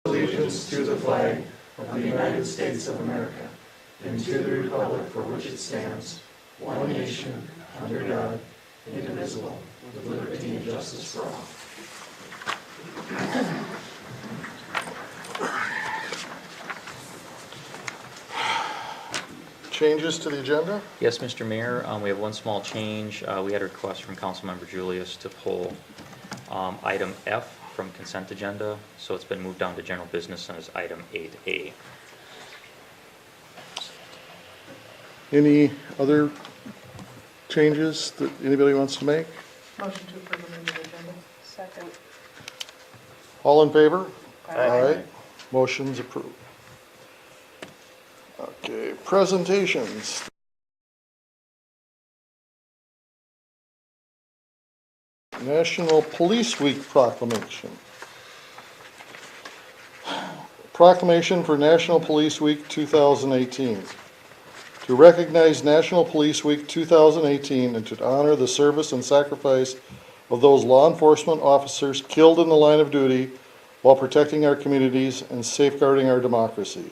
Allegiance to the flag of the United States of America and to the republic for which it stands, one nation, under God, indivisible, with liberty and justice for all. Changes to the agenda? Yes, Mr. Mayor, we have one small change. We had a request from Councilmember Julius to pull item F from consent agenda, so it's been moved down to general business as item 8A. Any other changes that anybody wants to make? Motion to approve amended agenda. Second. All in favor? Aye. Motion's approved. Okay, presentations. National Police Week Proclamation. Proclamation for National Police Week 2018. To recognize National Police Week 2018 and to honor the service and sacrifice of those law enforcement officers killed in the line of duty while protecting our communities and safeguarding our democracy.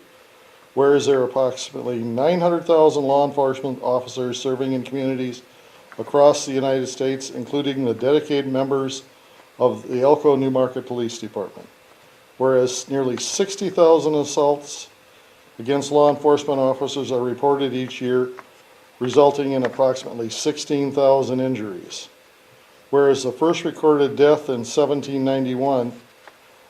Whereas there are approximately 900,000 law enforcement officers serving in communities across the United States, including the dedicated members of the Elko New Market Police Department. Whereas nearly 60,000 assaults against law enforcement officers are reported each year, resulting in approximately 16,000 injuries. Whereas the first recorded death in 1791,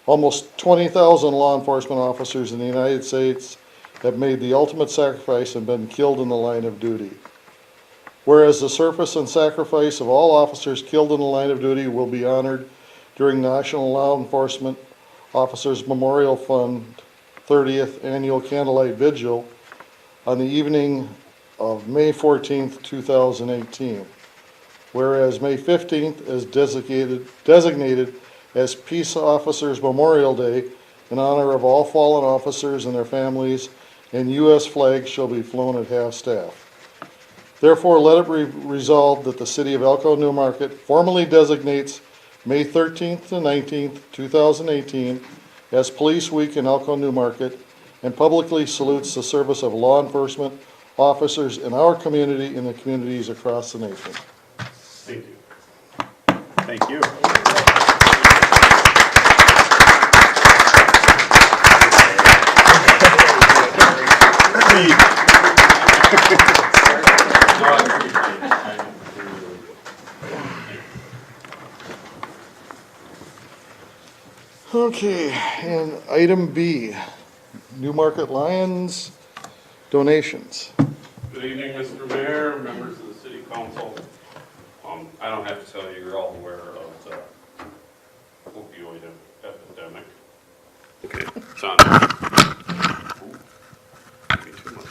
almost 20,000 law enforcement officers in the United States have made the ultimate sacrifice and been killed in the line of duty. Whereas the service and sacrifice of all officers killed in the line of duty will be honored during National Law Enforcement Officers Memorial Fund 30th Annual Candlelight Vigil on the evening of May 14th, 2018. Whereas May 15th is designated as Peace Officers Memorial Day in honor of all fallen officers and their families, and U.S. flags shall be flown at half-staff. Therefore, let it be resolved that the City of Elko New Market formally designates May 13th to 19th, 2018 as Police Week in Elko New Market and publicly salutes the service of law enforcement officers in our community and the communities across the nation. Thank you. Thank you. Okay, and item B, New Market Lions donations. Good evening, Mr. Mayor, members of the City Council. I don't have to tell you, you're all aware of the opioid epidemic. Okay, it's on. Maybe too much.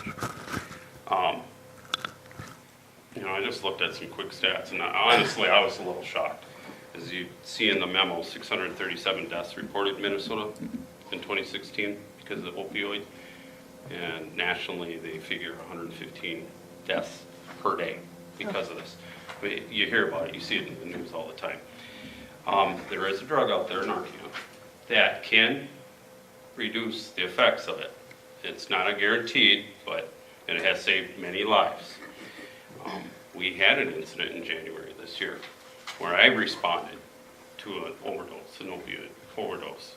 I just looked at some quick stats, and honestly, I was a little shocked. As you see in the memo, 637 deaths reported in Minnesota in 2016 because of opioid. And nationally, they figure 115 deaths per day because of this. I mean, you hear about it, you see it in the news all the time. There is a drug out there, Narcan, that can reduce the effects of it. It's not a guaranteed, and it has saved many lives. We had an incident in January this year where I responded to an overdose, an opioid overdose.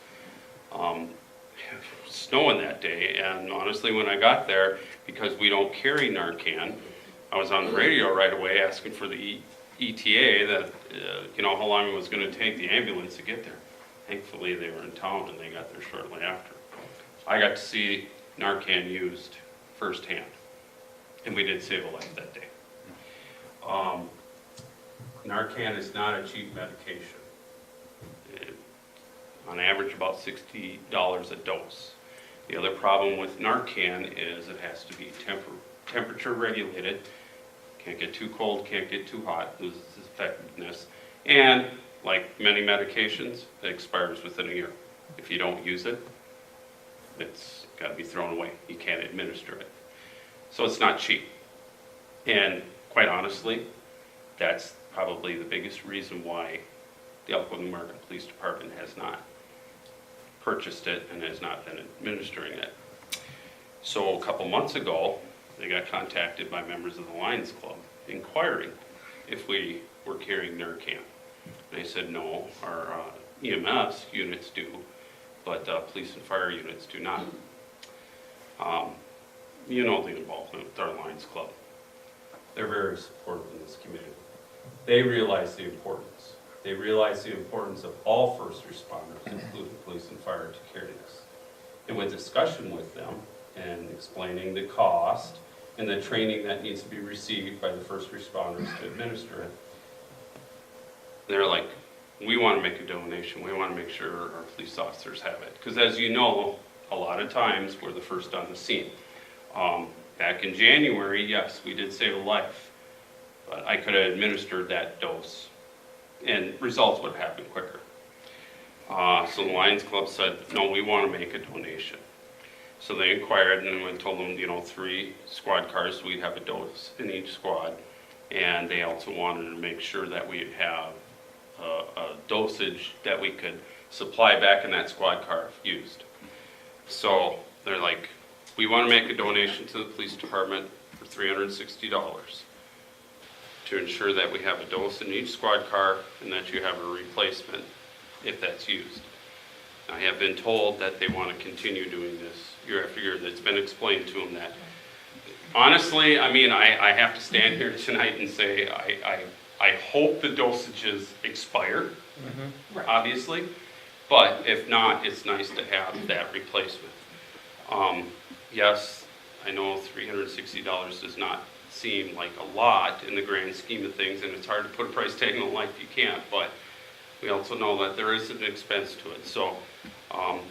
Snowing that day, and honestly, when I got there, because we don't carry Narcan, I was on the radio right away asking for the ETA that, how long it was going to take the ambulance to get there. Thankfully, they were in town and they got there shortly after. I got to see Narcan used firsthand, and we did save a life that day. Narcan is not a cheap medication. On average, about $60 a dose. The other problem with Narcan is it has to be temperature regulated. Can't get too cold, can't get too hot, loses its effectiveness. And like many medications, it expires within a year. If you don't use it, it's got to be thrown away. You can't administer it. So it's not cheap. And quite honestly, that's probably the biggest reason why the Elko New Market Police Department has not purchased it and has not been administering it. So a couple months ago, they got contacted by members of the Lions Club inquiring if we were carrying Narcan. They said no, our EMS units do, but police and fire units do not. You know the involvement with our Lions Club. They're very supportive in this community. They realize the importance. They realize the importance of all first responders, including police and fire, to carry this. And with discussion with them and explaining the cost and the training that needs to be received by the first responders to administer it, they're like, we want to make a donation. We want to make sure our police officers have it. Because as you know, a lot of times we're the first on the scene. Back in January, yes, we did save a life, but I could have administered that dose and results would have happened quicker. So the Lions Club said, no, we want to make a donation. So they inquired and we told them, 3 squad cars, we'd have a dose in each squad. And they also wanted to make sure that we'd have a dosage that we could supply back in that squad car if used. So they're like, we want to make a donation to the police department for $360 to ensure that we have a dose in each squad car and that you have a replacement if that's used. I have been told that they want to continue doing this year after year. That's been explained to them that, honestly, I have to stand here tonight and say I hope the dosages expire, obviously, but if not, it's nice to have that replacement. Yes, I know $360 does not seem like a lot in the grand scheme of things, and it's hard to put a price tag on life you can't, but we also know that there is an expense to it. So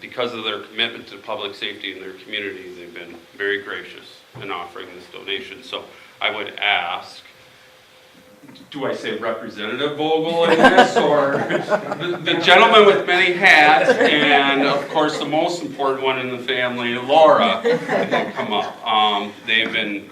because of their commitment to public safety in their community, they've been very gracious in offering this donation. So I would ask, do I say Representative Vogel in this, or the gentleman with many hats, and of course the most important one in the family, Laura, can come up. They've been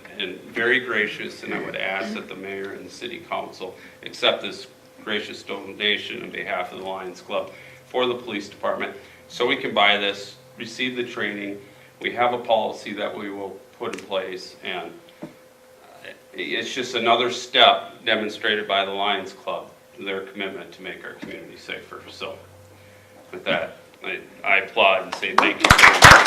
very gracious, and I would ask that the mayor and the city council accept this gracious donation on behalf of the Lions Club for the police department, so we can buy this, receive the training. We have a policy that we will put in place, and it's just another step demonstrated by the Lions Club, their commitment to make our community safer. So with that, I applaud and say thank you very much.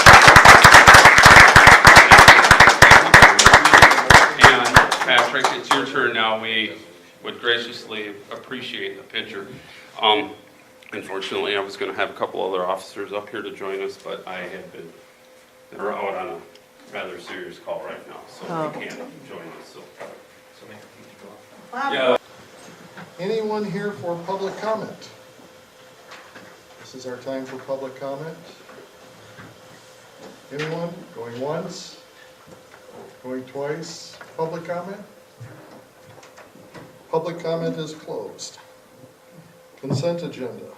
And Patrick, it's your turn now. We would graciously appreciate the picture. Unfortunately, I was going to have a couple other officers up here to join us, but they're out on a rather serious call right now, so they can't join us. So yeah. Anyone here for public comment? This is our time for public comment. Anyone? Going once? Going twice? Public comment? Public comment is closed. Consent agenda.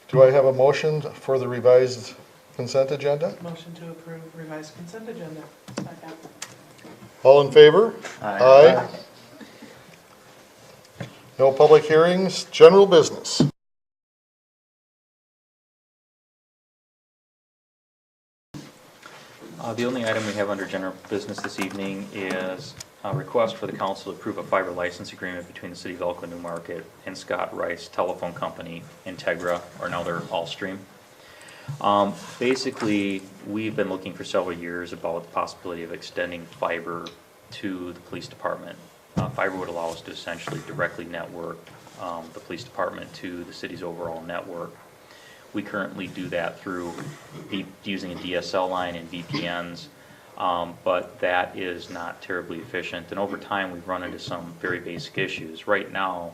Do I have a motion for the revised consent agenda? Motion to approve revised consent agenda. Second. All in favor? Aye. No public hearings, general business. The only item we have under general business this evening is a request for the council to approve a fiber license agreement between the city of Elko New Market and Scott Rice Telephone Company, Integra, or now they're Allstream. Basically, we've been looking for several years about the possibility of extending fiber to the police department. Fiber would allow us to essentially directly network the police department to the city's overall network. We currently do that through using a DSL line and VPNs, but that is not terribly efficient. And over time, we've run into some very basic issues. Right now,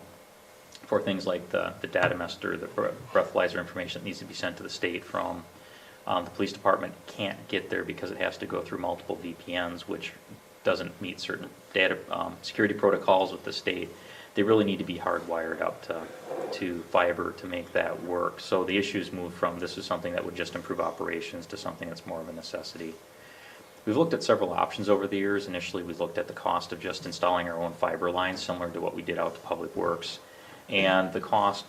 for things like the data master, the breathalyzer information that needs to be sent to the state from the police department can't get there because it has to go through multiple VPNs, which doesn't meet certain data security protocols with the state. They really need to be hardwired up to fiber to make that work. So the issues move from this is something that would just improve operations to something that's more of a necessity. We've looked at several options over the years. Initially, we looked at the cost of just installing our own fiber lines, similar to what we did out to Public Works. And the cost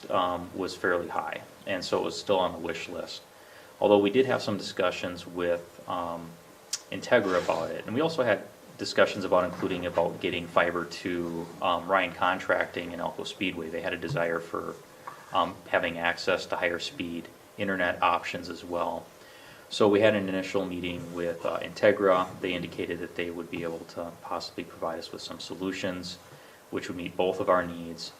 was fairly high, and so it was still on the wish list. Although we did have some discussions with Integra about it, and we also had discussions about getting fiber to Ryan Contracting and Elko Speedway. They had a desire for having access to higher speed internet options as well. So we had an initial meeting with Integra. They indicated that they would be able to possibly provide us with some solutions which would meet both of our needs.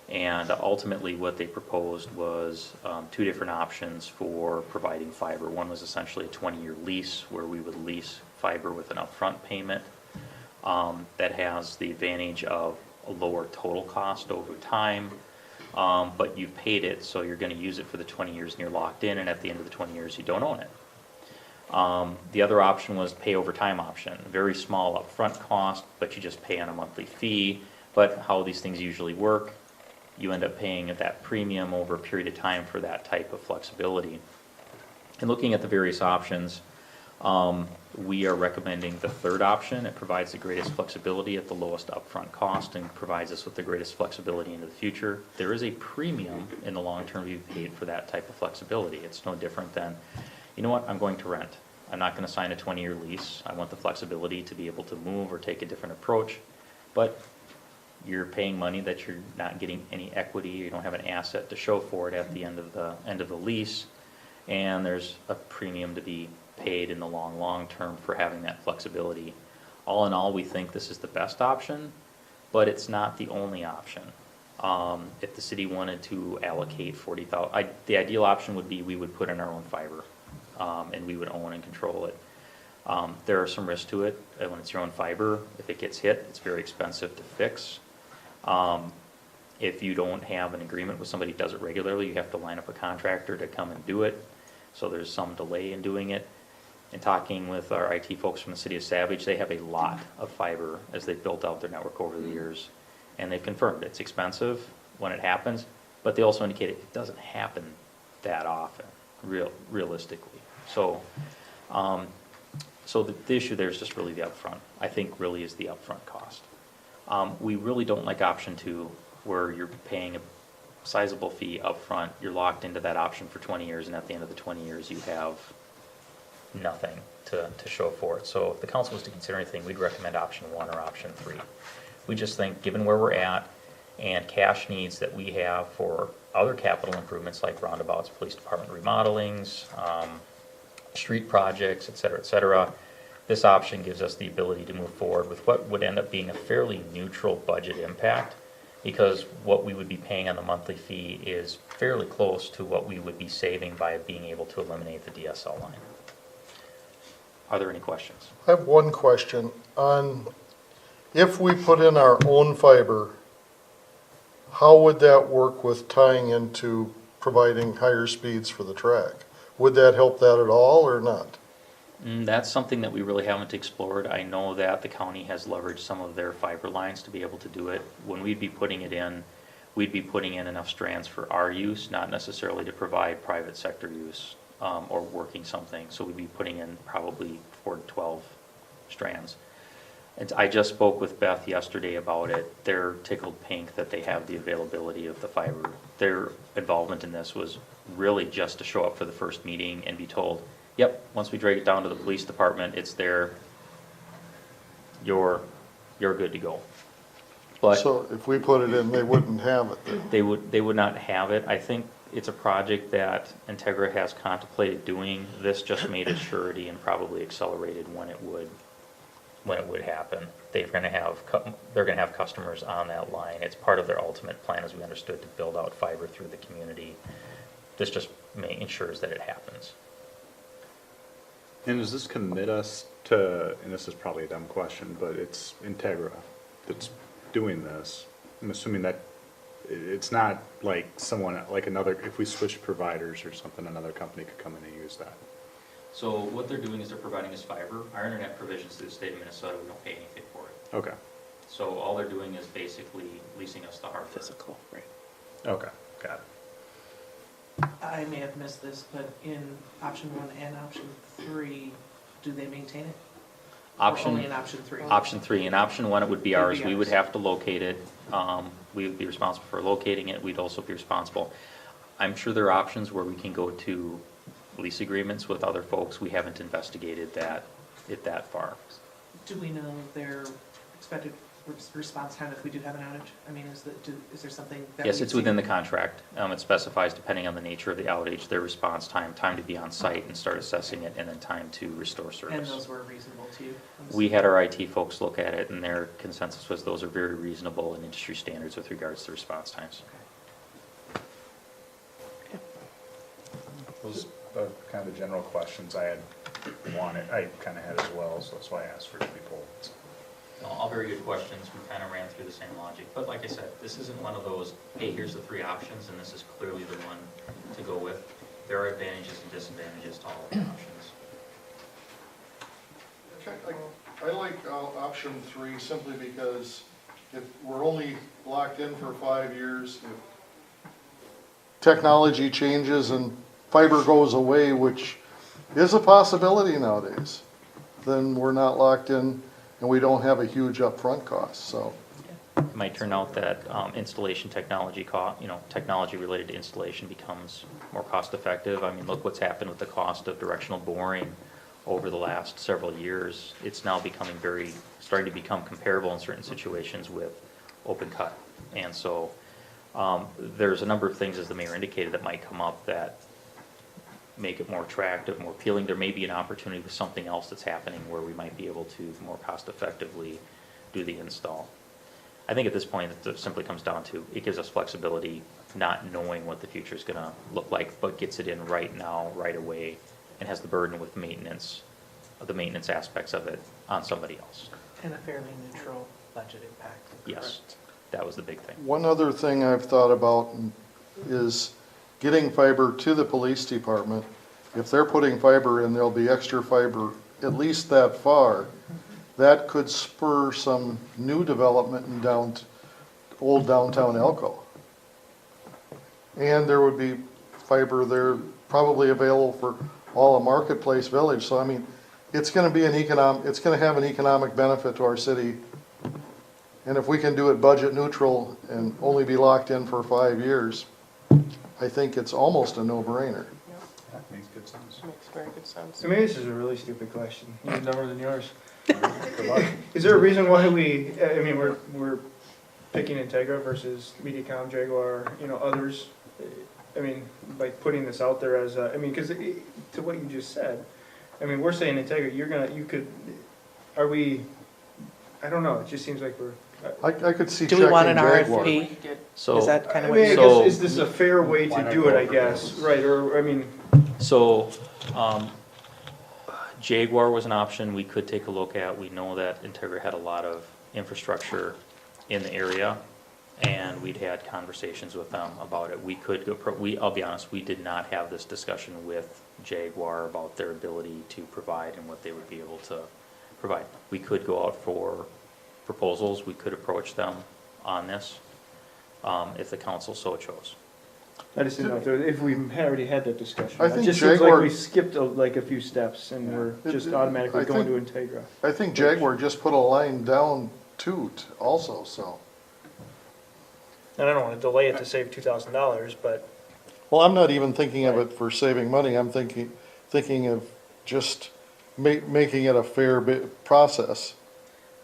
And ultimately what they proposed was two different options for providing fiber. One was essentially a 20-year lease where we would lease fiber with an upfront payment that has the advantage of a lower total cost over time, but you've paid it, so you're going to use it for the 20 years and you're locked in, and at the end of the 20 years you don't own it. The other option was pay over time option. Very small upfront cost, but you just pay on a monthly fee. But how these things usually work, you end up paying at that premium over a period of time for that type of flexibility. And looking at the various options, we are recommending the third option. It provides the greatest flexibility at the lowest upfront cost and provides us with the greatest flexibility into the future. There is a premium in the long term you've paid for that type of flexibility. It's no different than, you know what, I'm going to rent. I'm not going to sign a 20-year lease. I want the flexibility to be able to move or take a different approach. But you're paying money that you're not getting any equity. You don't have an asset to show for it at the end of the lease. And there's a premium to be paid in the long term for having that flexibility. All in all, we think this is the best option, but it's not the only option. If the city wanted to allocate $40,000, the ideal option would be we would put in our own fiber, and we would own and control it. There are some risks to it. When it's your own fiber, if it gets hit, it's very expensive to fix. If you don't have an agreement with somebody who does it regularly, you have to line up a contractor to come and do it. So there's some delay in doing it. In talking with our IT folks from the city of Savage, they have a lot of fiber as they've built out their network over the years. And they've confirmed it's expensive when it happens, but they also indicated it doesn't happen that often, realistically. So, the issue there is just really the upfront. I think really is the upfront cost. We really don't like option 2, where you're paying a sizable fee upfront. You're locked into that option for 20 years, and at the end of the 20 years, you have nothing to show for it. So if the council was to consider anything, we'd recommend option 1 or option 3. We just think, given where we're at and cash needs that we have for other capital improvements like roundabouts, police department remodelings, street projects, et cetera, this option gives us the ability to move forward with what would end up being a fairly neutral budget impact, because what we would be paying on the monthly fee is fairly close to what we would be saving by being able to eliminate the DSL line. Are there any questions? I have one question. If we put in our own fiber, how would that work with tying into providing higher speeds for the track? Would that help that at all or not? That's something that we really haven't explored. I know that the county has leveraged some of their fiber lines to be able to do it. When we'd be putting it in, we'd be putting in enough strands for our use, not necessarily to provide private sector use or working something. So we'd be putting in probably 4 to 12 strands. And I just spoke with Beth yesterday about it. They're tickled pink that they have the availability of the fiber. Their involvement in this was really just to show up for the first meeting and be told, yep, once we drag it down to the police department, it's there. You're good to go. But So if we put it in, they wouldn't have it then? they would not have it. I think it's a project that Integra has contemplated doing. This just made it surety and probably accelerated when it would happen. They're going to have customers on that line. It's part of their ultimate plan, as we understood, to build out fiber through the community. This just ensures that it happens. And does this commit us to, and this is probably a dumb question, but it's Integra that's doing this. I'm assuming that it's not like someone, like another, if we switch providers or something, another company could come in and use that. So what they're doing is they're providing us fiber. Our internet provisions to the state of Minnesota, we don't pay anything for it. Okay. So all they're doing is basically leasing us the hardware. Physical, right. Okay, got it. I may have missed this, but in option 1 and option 3, do they maintain it? Only in option 3? Option 3. In option 1, it would be Would be ours. We would ours. have to locate it. We would be responsible for locating it. We'd also be responsible. I'm sure there are options where we can go to lease agreements with other folks. We haven't investigated that far. Do we know their expected response time if we do have an outage? I mean, is there something that? Yes, we've it's within the seen? contract. It specifies, depending on the nature of the outage, their response time, time to be on site and start assessing it, and then time to restore And service. those were reasonable to you? We had our IT folks look at it, and their consensus was those are very reasonable and industry standards with regards to response times. Those are kind of the general questions I kind of had as well, so that's why I asked for it to be pulled. All very good questions. We kind of ran through the same logic. But like I said, this isn't one of those, hey, here's the 3 options, and this is clearly the one to go with. There are advantages and disadvantages to all of the options. I like option 3 simply because if we're only locked in for 5 years, if technology changes and fiber goes away, which is a possibility nowadays, then we're not locked in and we don't have a huge upfront cost, so. It might turn out that installation technology technology related to installation becomes more cost effective. I mean, look what's happened with the cost of directional boring over the last several years. It's now starting to become comparable in certain situations with open cut. And so there's a number of things, as the mayor indicated, that might come up that make it more attractive, more appealing. There may be an opportunity with something else that's happening where we might be able to more cost effectively do the install. I think at this point it simply comes down to it gives us flexibility, not knowing what the future is going to look like, but gets it in right now, right away, and has the burden with maintenance, the maintenance aspects of it on somebody else. And a fairly neutral budget impact. Yes, that was the big thing. One other thing I've thought about is getting fiber to the police department. If they're putting fiber in, there'll be extra fiber at least that far. That could spur some new development in old downtown Elko. And there would be fiber there probably available for all of Marketplace Village. So I mean, it's going to be it's going to have an economic benefit to our city. And if we can do it budget neutral and only be locked in for 5 years, I think it's almost a no-brainer. That makes good sense. Makes very good sense. So maybe this is a really stupid question, even dumber than yours. Good luck. Is there a reason why we're picking Integra versus MediaCom, Jaguar, others? I mean, by putting this out there as because to what you just said, we're saying Integra, I don't know, it just seems like we're. I could see Do checking we want an Jaguar. RFP? So, Is that kind I of mean, what I you're? So- guess, is this a fair way Why to not do go it, I for guess, this? right, Jaguar was an option we could take a look at. We know that Integra had a lot of infrastructure in the area, and we'd had conversations with them about it. We could go, I'll be honest, we did not have this discussion with Jaguar about their ability to provide and what they would be able to provide. We could go out for proposals. We could approach them on this if the council so chose. I just didn't know if we had already had that discussion. I It think just seems Jaguar- like we skipped a few steps and we're just automatically I going think- to Integra. I think Jaguar just put a line down also, so. And I don't want to delay it to save $2,000, but Well, I'm not even thinking of it for saving money. I'm thinking of just making it a fair process.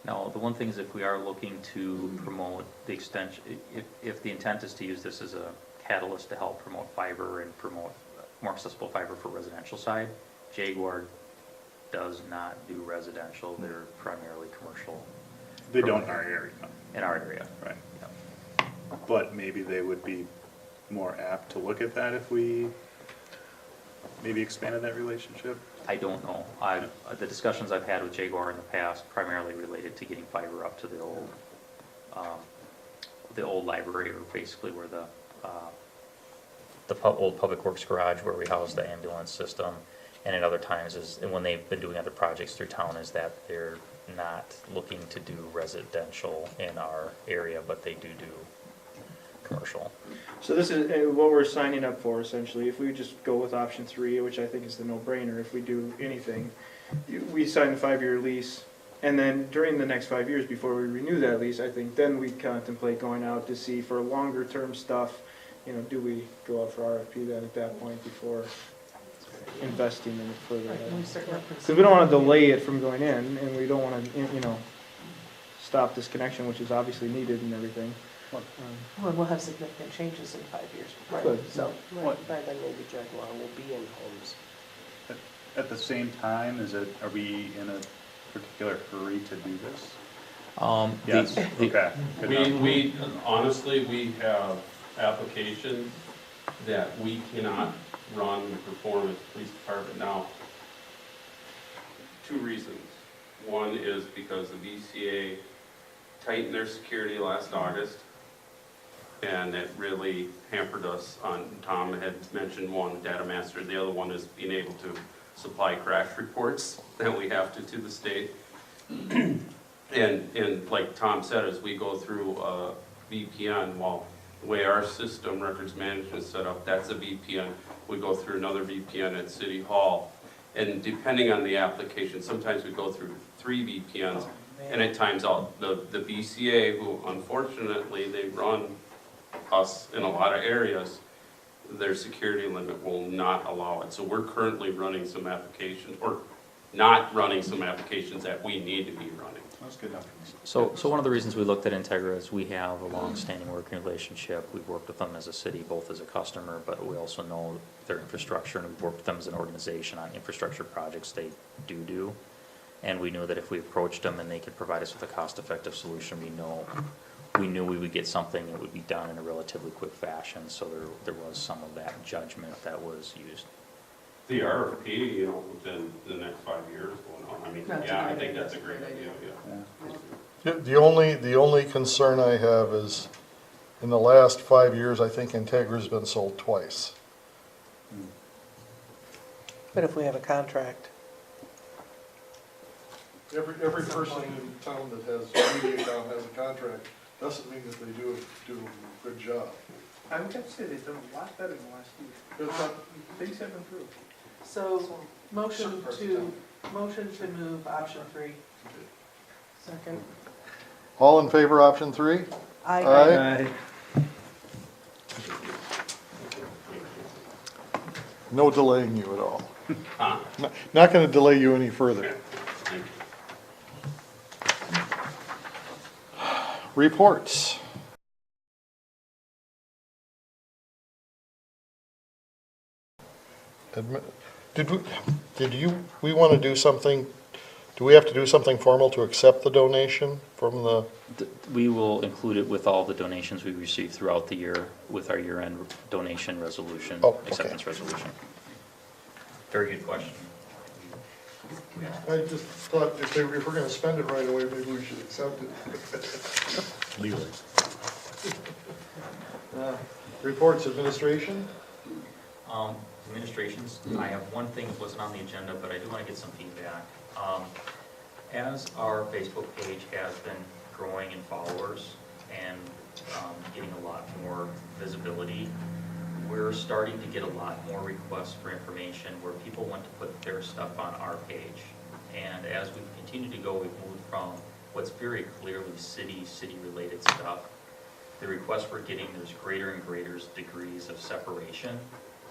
Now, the one thing is if we are looking to promote the extension, if the intent is to use this as a catalyst to help promote fiber and promote more accessible fiber for residential side, Jaguar does not do residential. They're primarily commercial They don't in our area, in our area. right? Yeah. But maybe they would be more apt to look at that if we maybe expanded that relationship. I don't know. The discussions I've had with Jaguar in the past primarily related to getting fiber up to the old library, or basically where the old Public Works garage where we house the ambulance system, and at other times and when they've been doing other projects through town, is that they're not looking to do residential in our area, but they do commercial. So this is what we're signing up for essentially. If we just go with option 3, which I think is the no-brainer, if we do anything, we sign a 5-year lease And then during the next 5 years, before we renew that lease, I think then we contemplate going out to see for longer term stuff, you know, do we go out for RFP then at that point before investing in it further? Right, and we start working. Because we don't want to delay it from going in, and we don't want to, you know, stop this connection, which is obviously needed and everything. Well, we'll have significant changes in 5 years. Good. So, By then maybe Jaguar will be in homes. At the same time, are we in a particular hurry to do this? Yes, okay. Good enough. We, honestly, we have applications that we cannot run and perform as a police department now. 2 reasons. One is because the VCA tightened their security last August, and it really hampered us on, Tom had mentioned one, data master, the other one is being able to supply crash reports that we have to the state. And like Tom said, as we go through VPN, well, the way our system, records management is set up, that's a VPN. We go through another VPN at City Hall. And depending on the application, sometimes we go through 3 VPNs. And it times out the BCA, who unfortunately, they run us in a lot of areas, their security limit will not allow it. So we're currently running some applications, or not running some applications that we need to be running. That's good enough. So one of the reasons we looked at Integra is we have a long-standing working relationship. We've worked with them as a city, both as a customer, but we also know their infrastructure, and we've worked with them as an organization on infrastructure projects they do. And we knew that if we approached them and they could provide us with a cost-effective solution, we knew we would get something that would be done in a relatively quick fashion. So there was some of that judgment that was used. The RFP, you know, within the next 5 years going on, I mean, That's a yeah, I great think idea. that's a great idea, yeah. The only concern I have is, in the last 5 years, I think Integra's been sold twice. But if we have a contract, Every person in town that has media account has a contract, doesn't mean that they do a good job. I would have to say they've done a lot better in the last year. Things have improved. So, motion to move option 3. second. All in favor, option 3? Aye. No delaying you at all. Not gonna delay you any further. Thank you. Reports. We want to do something, do we have to do something formal to accept the donation from the? We will include it with all the donations we receive throughout the year with our year-end donation resolution, Oh, okay. acceptance resolution. Very good question. I just thought if we're gonna spend it right away, maybe we should accept it. Legally. Reports, administration? Administrations, I have one thing that wasn't on the agenda, but I do want to get some feedback. As our Facebook page has been growing in followers and getting a lot more visibility, we're starting to get a lot more requests for information where people want to put their stuff on our page. And as we continue to go, we've moved from what's very clearly city-related stuff. The requests we're getting, there's greater and greater degrees of separation.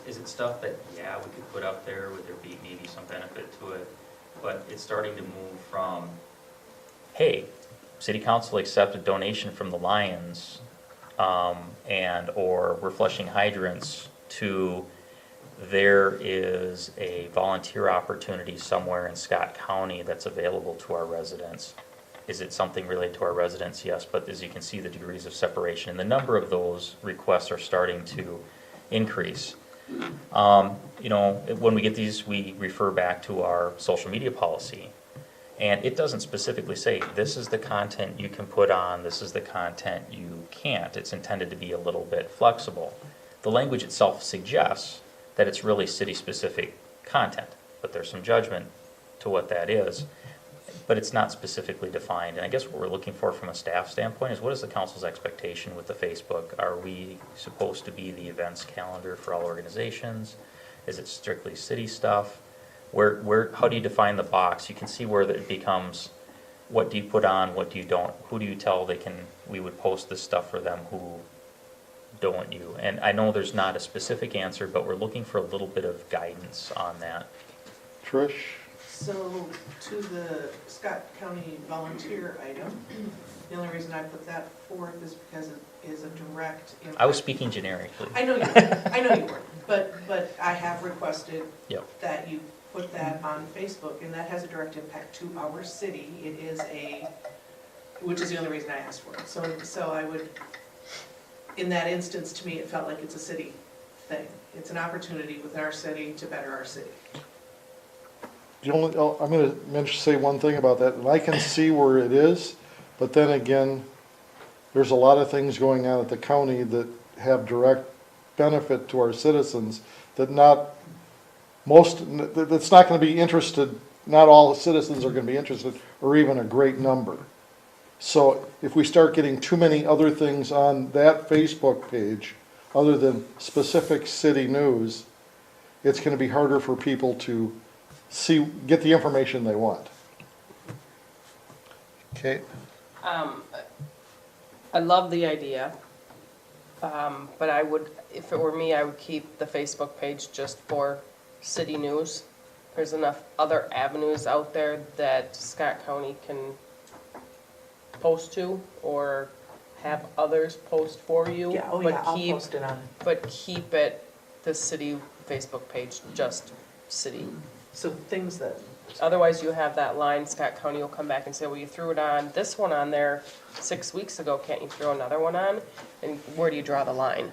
Is it stuff that, yeah, we could put up there, would there be maybe some benefit to it? But it's starting to move from, hey, city council accepted donation from the Lions, or we're flushing hydrants, to there is a volunteer opportunity somewhere in Scott County that's available to our residents. Is it something related to our residents? Yes, but as you can see, the degrees of separation and the number of those requests are starting to increase. You know, when we get these, we refer back to our social media policy. And it doesn't specifically say, this is the content you can put on, this is the content you can't. It's intended to be a little bit flexible. The language itself suggests that it's really city-specific content, but there's some judgment to what that is. But it's not specifically defined. And I guess what we're looking for from a staff standpoint is, what is the council's expectation with the Facebook? Are we supposed to be the events calendar for all organizations? Is it strictly city stuff? How do you define the box? You can see where it becomes, what do you put on, what do you don't? Who do you tell we would post this stuff for them, who don't you? And I know there's not a specific answer, but we're looking for a little bit of guidance on that. Trish? So to the Scott County volunteer item, the only reason I put that forth is because it is a direct impact. I was speaking generically. I know you were, I know you were, but I have requested Yep. that you put that on Facebook, and that has a direct impact to our city. It is which is the only reason I asked for it. So I would, in that instance, to me, it felt like it's a city thing. It's an opportunity within our city to better our city. I'm going to say one thing about that, and I can see where it is, but then again, there's a lot of things going on at the county that have direct benefit to our citizens that's not going to be interested, not all citizens are going to be interested, or even a great number. So if we start getting too many other things on that Facebook page, other than specific city news, it's going to be harder for people to get the information they want. Kate? I love the idea, but I would, if it were me, I would keep the Facebook page just for city news. There's enough other avenues out there that Scott County can post to, or have others post for you. Yeah, oh but yeah, I'll keep- post it on. But keep it, the city Facebook page, just city. So things that, Otherwise, you have that line, Scott County will come back and say, well, you threw it on, this one on there 6 weeks ago, can't you throw another one on? And where do you draw the line?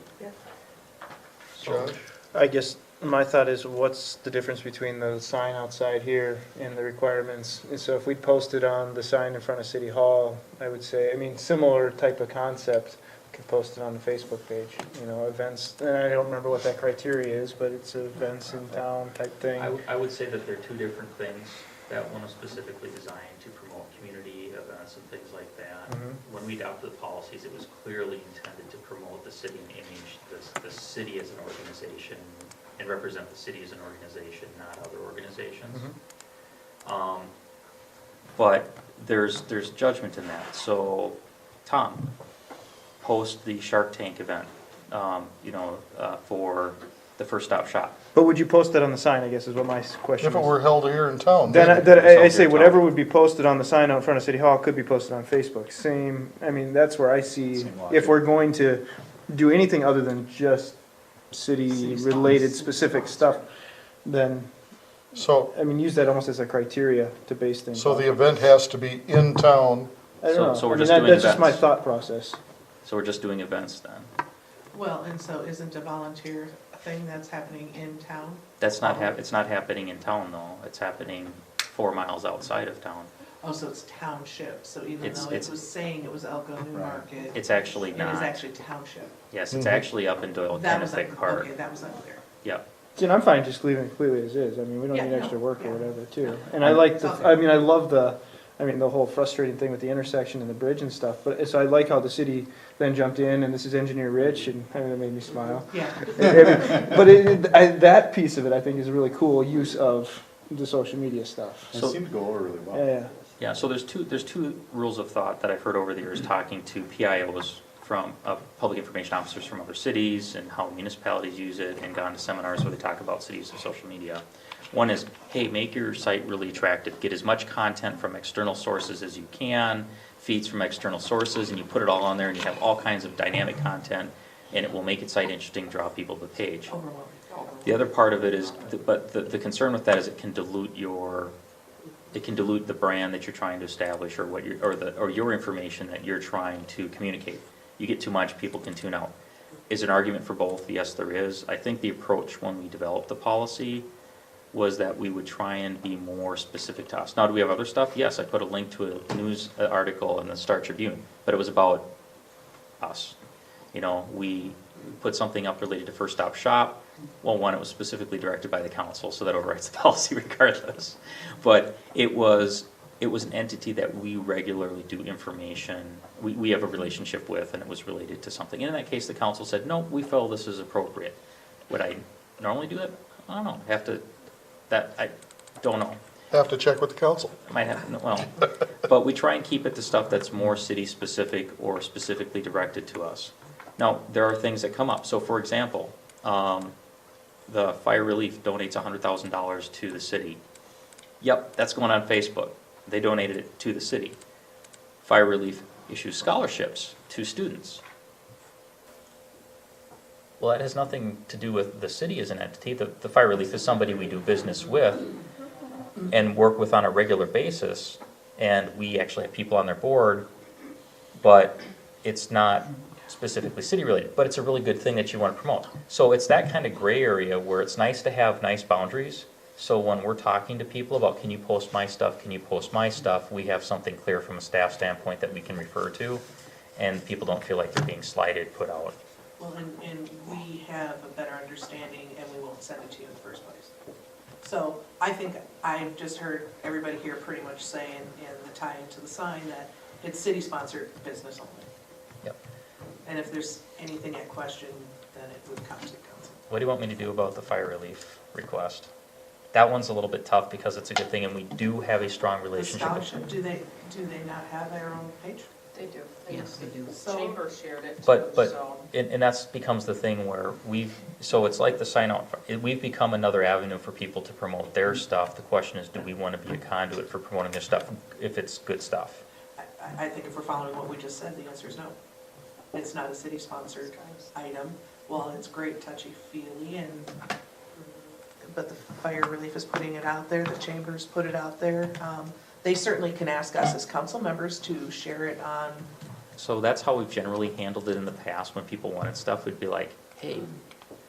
Josh? I guess my thought is, what's the difference between the sign outside here and the requirements? And so if we posted on the sign in front of City Hall, I would say, I mean, similar type of concept, we could post it on the Facebook page, events, and I don't remember what that criteria is, but it's events in town type thing. I would say that there are two different things. That one is specifically designed to promote community events and things like that. Mhm. When we adopted the policies, it was clearly intended to promote the city and image, the city as an organization, and represent the city as an organization, not other organizations. Mhm. But there's judgment in that. So, Tom, post the Shark Tank event, for the First Stop Shop. But would you post that on the sign, I guess is what my question If it is. were held here in town. Then maybe. I say whatever would be posted on the sign out in front of City Hall could be posted on Facebook. Same, I mean, that's where I see, Same logic. if we're going to do anything other than just city-related specific stuff, then, So, I mean, use that almost as a criteria to base things so off. the event has to be in town. I don't know. So we're I mean, just doing that's just my events. thought process. So we're just doing events then. well, and so isn't a volunteer thing that's happening in town? It's not happening in town though. It's happening 4 miles outside of town. Oh, so it's township, so even It's- though it it's- was saying it was Elko New Market, It's actually it is not. actually township. Yes, it's Mhm. actually up in Doyle That was Kennebec Park. okay, that was unclear. Yep. See, and I'm fine just leaving it completely as is. I mean, we don't Yeah, need no, extra work or yeah. whatever, too. And I like the, Okay. I mean, I love the whole frustrating thing with the intersection and the bridge and stuff. But, so I like how the city then jumped in, and this is Engineer Rich, and I mean, that made me smile. Yeah, But that piece of it, I think, is a really cool use of the social media stuff. It So- seemed to go over really well. Yeah. Yeah, so there's two rules of thought that I've heard over the years talking to PIOs from, public information officers from other cities and how municipalities use it, and gone to seminars where they talk about city use of social media. One is, hey, make your site really attractive, get as much content from external sources as you can, feeds from external sources, and you put it all on there, and you have all kinds of dynamic content, and it will make its site interesting, draw people to the page. overwhelming. The other part of it is, but the concern with that is it can dilute the brand that you're trying to establish, or what or your information that you're trying to communicate. You get too much, people can tune out. Is an argument for both? Yes, there is. I think the approach when we developed the policy was that we would try and be more specific to us. Now, do we have other stuff? Yes, I put a link to a news article in the Star Tribune, but it was about us. We put something up related to First Stop Shop. Well, one, it was specifically directed by the council, so that overrides the policy regardless. But it was an entity that we regularly do information, we have a relationship with, and it was related to something. And in that case, the council said, no, we feel this is appropriate. Would I normally do it? I don't know. I don't know. Have to check with the council. I might have, well, But we try and keep it to stuff that's more city-specific or specifically directed to us. Now, there are things that come up. So for example, the fire relief donates $100,000 to the city. Yep, that's going on Facebook. They donated it to the city. Fire relief issues scholarships to students. Well, that has nothing to do with the city as an entity. The fire relief is somebody we do business with and work with on a regular basis, and we actually have people on their board, but it's not specifically city related, but it's a really good thing that you want to promote. So it's that kind of gray area where it's nice to have nice boundaries. So when we're talking to people about, can you post my stuff, can you post my stuff, we have something clear from a staff standpoint that we can refer to, and people don't feel like they're being slighted, put out. Well, and we have a better understanding and we won't send it to you in the first place. So I think I've just heard everybody here pretty much saying in the tie-in to the sign that it's city-sponsored business only. Yep. And if there's anything at question, then it would come to council. What do you want me to do about the fire relief request? That one's a little bit tough because it's a good thing, and we do have a strong The relationship. scholarship, do they not have their own page? They do. Yes, they do. The So, chamber shared it too, But, so. and that's becomes the thing where so it's like the sign out, we've become another avenue for people to promote their stuff. The question is, do we want to be a conduit for promoting their stuff if it's good stuff? I think if we're following what we just said, the answer is no. It's not a city-sponsored item. Well, it's great touchy-feely and, but the fire relief is putting it out there, the chambers put it out there. They certainly can ask us as council members to share it on, So that's how we've generally handled it in the past. When people wanted stuff, we'd be like, hey,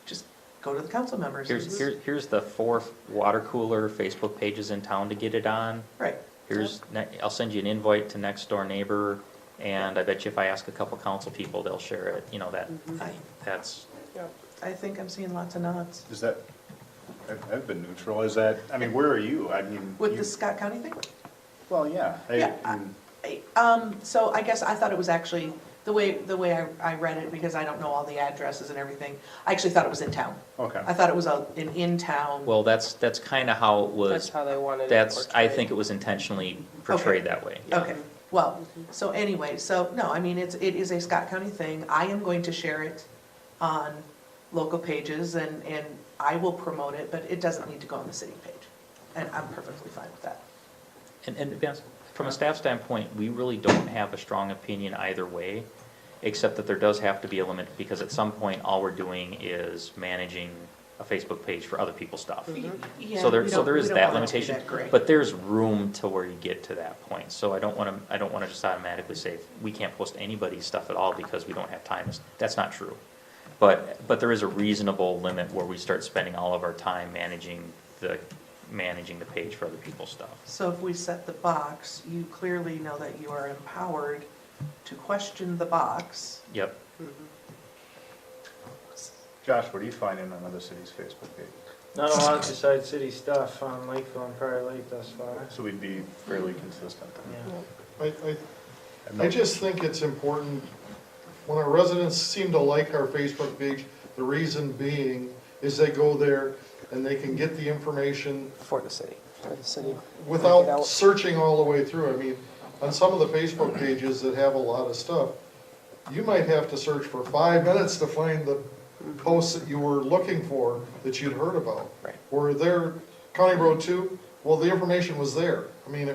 just go to the council members. here's the 4 water cooler Facebook pages in town to get it on. Right. I'll send you an invite to next door neighbor, and I bet you if I ask a couple council people, they'll share it. You know, that's, I think I'm seeing lots of nods. Is that, I've been neutral, is that, I mean, where are you? I mean. With you- the Scott County thing? Well, yeah. So I guess I thought it was actually, the way I read it, because I don't know all the addresses and everything, I actually thought it was in town. Okay. I thought it was an in-town. well, that's kind of how it was. That's how they wanted it I portrayed. think it was intentionally portrayed Okay. that way. Yeah. Okay, well, so anyway, so, no, I mean, it is a Scott County thing. I am going to share it on local pages, and I will promote it, but it doesn't need to go on the city page. And I'm perfectly fine with that. And to be honest, from a staff standpoint, we really don't have a strong opinion either way, except that there does have to be a limit, because at some point, all we're doing is managing a Facebook page for other people's stuff. Yeah, So there we don't- is we don't that wanna do limitation, that gray. but there's room to where you get to that point. So I don't want to just automatically say, we can't post anybody's stuff at all because we don't have time. That's not true. But there is a reasonable limit where we start spending all of our time managing the page for other people's stuff. So if we set the box, you clearly know that you are empowered to question the box. Yep. Josh, what are you finding on other cities' Facebook pages? Not a lot besides city stuff on Lakeville and Prior Lake thus far. So we'd be fairly consistent then. Yeah. I just think it's important, when our residents seem to like our Facebook page, the reason being is they go there and they can get the information For the city. without searching all the way through. I mean, on some of the Facebook pages that have a lot of stuff, you might have to search for 5 minutes to find the posts that you were looking for that you'd heard about. Right. Or there, County Road 2, well, the information was there. I mean,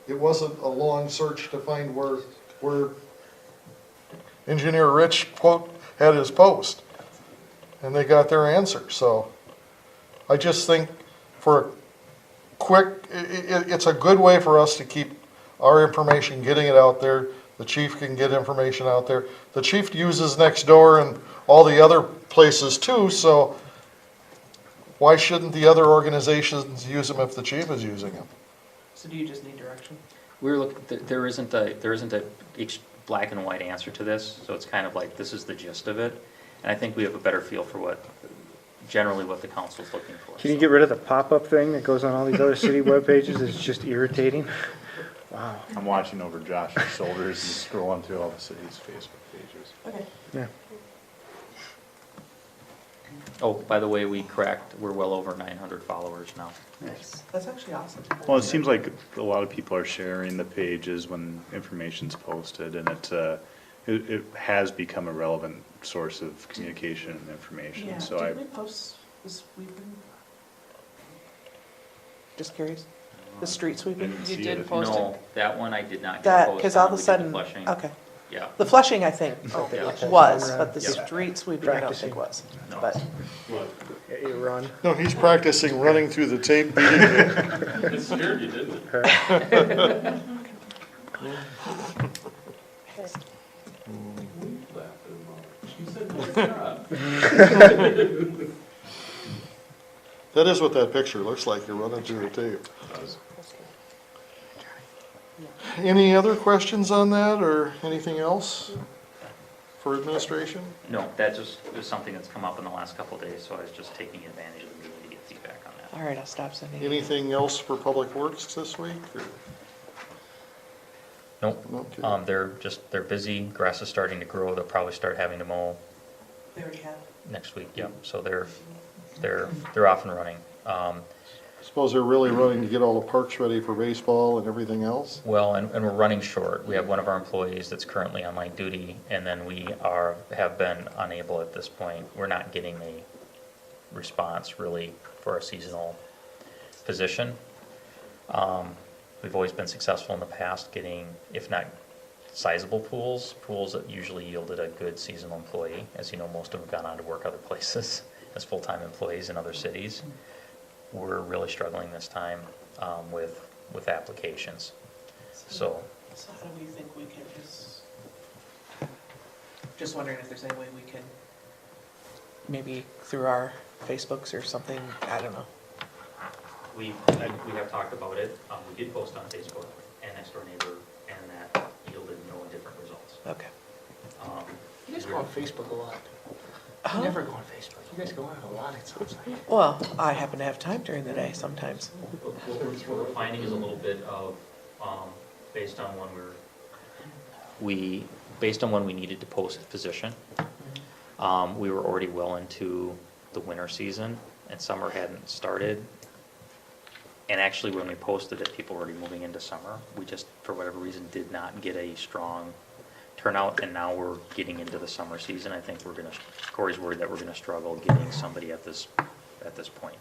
it wasn't a long search to find where Engineer Rich had his post. And they got their answer, so I just think for a quick, it's a good way for us to keep our information, getting it out there. The chief can get information out there. The chief uses Nextdoor and all the other places too, so why shouldn't the other organizations use them if the chief is using them? So do you just need direction? There isn't a black and white answer to this, so it's kind of like, this is the gist of it. And I think we have a better feel for generally what the council's looking for. Can you get rid of the pop-up thing that goes on all these other city web pages? It's just irritating. Wow. I'm watching over Josh's shoulders and scrolling through all the cities' Facebook pages. Okay. Yeah. Oh, by the way, we're well over 900 followers now. Nice. That's actually awesome. Well, it seems like a lot of people are sharing the pages when information's posted, and it has become a relevant source of communication and information, Yeah, so did we post the sweeping? Just curious. The street sweeping? didn't You see did it. post it. No, that one I did not get That, posted. because all of a We did the sudden, flushing. okay. Yeah. The flushing, I think, Yeah. was, but the Yeah. street sweeping, I don't think was. No. But, You run. No, he's practicing running through the tape beating. It scared you, didn't it? That is what that picture looks like, you're running through the tape. Any other questions on that, or anything else for administration? No, that just was something that's come up in the last couple of days, so I was just taking advantage of the meeting to get feedback on that. all right, I'll stop sending. Anything else for Public Works this week? or- Nope. Okay. They're busy, grass is starting to grow, they'll probably start having to mow They already have. next week, yep, so they're off and running. Suppose they're really running to get all the parks ready for baseball and everything else? Well, and we're running short. We have one of our employees that's currently on line duty, and then we have been unable at this point. We're not getting a response really for a seasonal position. We've always been successful in the past getting, if not sizable pools that usually yielded a good seasonal employee. As you know, most of them have gone on to work other places as full-time employees in other cities. We're really struggling this time with applications. So how do we think we can just wondering if there's any way we can, maybe through our Facebooks or something, I don't know. we have talked about it. We did post on Facebook and Next Door Neighbor, and that yielded no different results. Okay. You guys go on Facebook a lot. Huh? You never go on Facebook. You guys go on it a lot, it sounds like. Well, I happen to have time during the day sometimes. What we're finding is a little bit of, based on when we needed to post the position, we were already well into the winter season, and summer hadn't started. And actually, when we posted it, people were already moving into summer. We just, for whatever reason, did not get a strong turnout, and now we're getting into the summer season. I think Corey's worried that we're gonna struggle getting somebody at this point.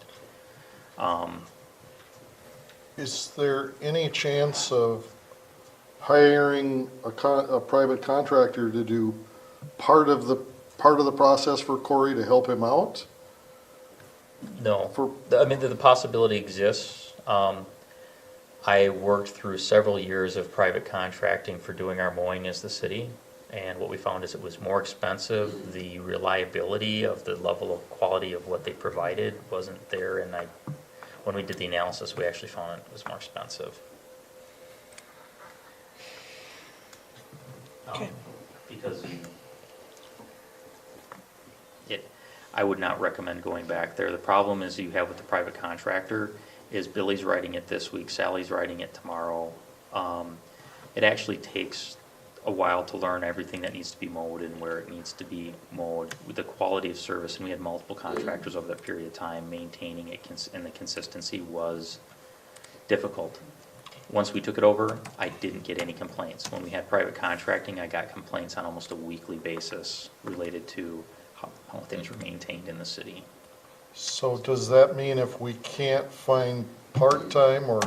Is there any chance of hiring a private contractor to do part of the process for Corey to help him out? No, For- I mean, the possibility exists. I worked through several years of private contracting for doing our mowing as the city, and what we found is it was more expensive. The reliability of the level of quality of what they provided wasn't there, and when we did the analysis, we actually found it was more expensive. Okay. Because I would not recommend going back there. The problem is you have with the private contractor is Billy's writing it this week, Sally's writing it tomorrow. It actually takes a while to learn everything that needs to be mowed and where it needs to be mowed. With the quality of service, and we had multiple contractors over that period of time, maintaining it and the consistency was difficult. Once we took it over, I didn't get any complaints. When we had private contracting, I got complaints on almost a weekly basis related to how things were maintained in the city. So does that mean if we can't find part-time or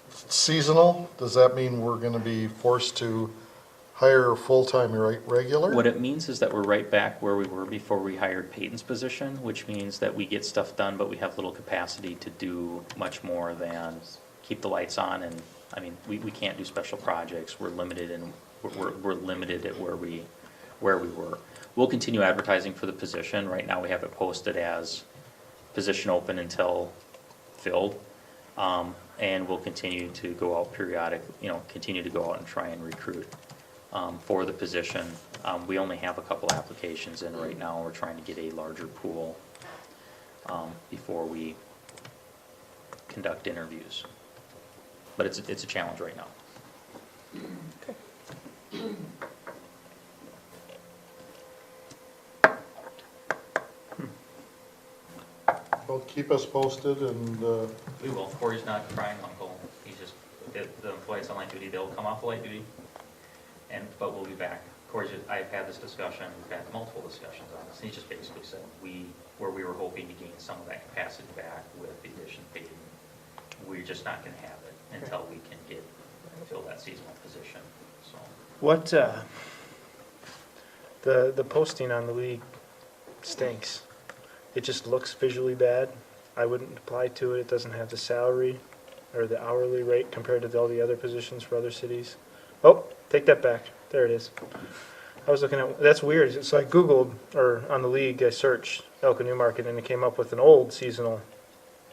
seasonal, does that mean we're gonna be forced to hire a full-time regular? What it means is that we're right back where we were before we hired Peyton's position, which means that we get stuff done, but we have little capacity to do much more than keep the lights on. And, I mean, we can't do special projects. We're limited we're limited at where we were. We'll continue advertising for the position. Right now, we have it posted as position open until filled. And we'll continue to go out continue to go out and try and recruit for the position. We only have a couple applications in right now. We're trying to get a larger pool before we conduct interviews. But it's a challenge right now. Well, keep us posted and, We will. Corey's not crying uncle. He's just, the employees on light duty, they'll come off of light duty, but we'll be back. Corey's just, I've had this discussion, we've had multiple discussions on this, and he just basically said, where we were hoping to gain some of that capacity back with the addition paid, we're just not gonna have it until we can fill that seasonal position, so. What, the posting on the league stinks. It just looks visually bad. I wouldn't apply to it. It doesn't have the salary or the hourly rate compared to all the other positions for other cities. Oh, take that back. There it is. I was looking at, that's weird. So I Googled, or on the league, I searched Elko Newmarket, and it came up with an old seasonal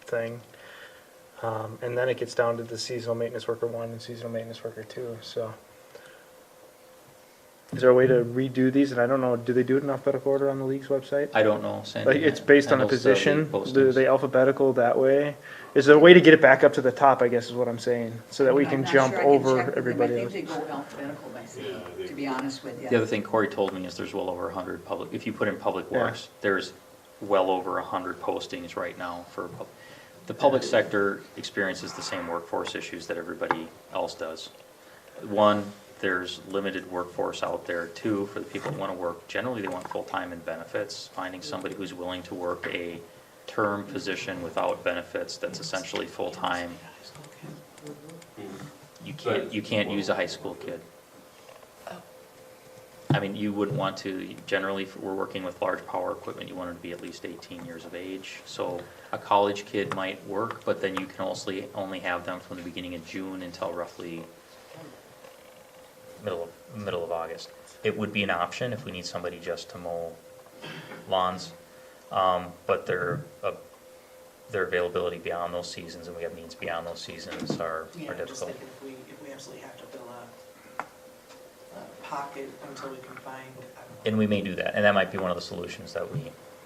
thing. And then it gets down to the seasonal maintenance worker 1 and seasonal maintenance worker 2, so. Is there a way to redo these? And I don't know, do they do it in alphabetical order on the league's website? I don't know, Sandy. Like, it's based I on a know it's the position, league postings. they alphabetical that way? Is there a way to get it back up to the top, I guess is what I'm saying, so that we can jump over everybody else? I think they go alphabetical by city, to be honest with you. The other thing Corey told me is there's well over 100 public, if you put in public works, there's well over 100 postings right now for, the public sector experiences the same workforce issues that everybody else does. One, there's limited workforce out there. Two, for the people who want to work, generally they want full-time and benefits. Finding somebody who's willing to work a term position without benefits that's essentially full-time, you can't use a high school kid. I mean, you wouldn't want to, generally, if we're working with large power equipment, you want them to be at least 18 years of age. So a college kid might work, but then you can also only have them from the beginning of June until roughly middle of August. It would be an option if we need somebody just to mow lawns, but their availability beyond those seasons, and we have needs beyond those seasons, are Yeah, I'm just difficult. thinking if we absolutely have to fill a pocket until we can find, I don't know. And we may do that, and that might be one of the solutions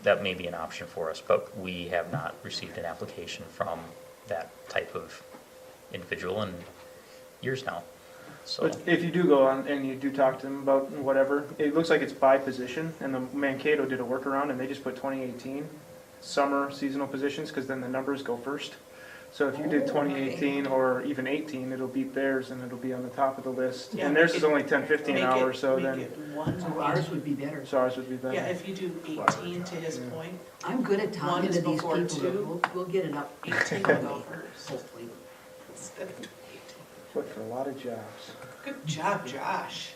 that may be an option for us, but we have not received an application from that type of individual in years now, so. But if you do go on and you do talk to them about whatever, it looks like it's by position, and the Mankato did a workaround, and they just put 2018 summer seasonal positions, because then the numbers go first. So if you did 2018 or even 18, it'll beat theirs, and it'll be on the top of the list. Yeah, And theirs make is it- only 10-15 make hours, it- so make then, it one So to ours would be better. so ours would be better. Yeah, if you do 18 to his point, I'm good at One talking is to these before people, two. we'll get it up. 18 will go first. Hopefully. Instead of 18. But for a lot of jobs. Good job, Josh.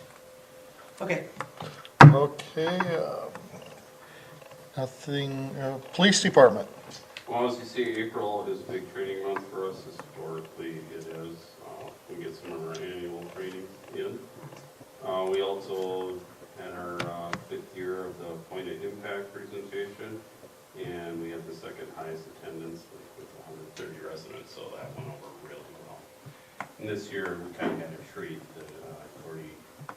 Okay, okay, nothing, police department. Well, as you see, April is a big training month for us. Historically, it is. We get some of our annual training in. We also had our 5th year of the Point of Impact presentation, and we had the second highest attendance with 130 residents, so that went over really well. And this year, we kind of had a treat that Corey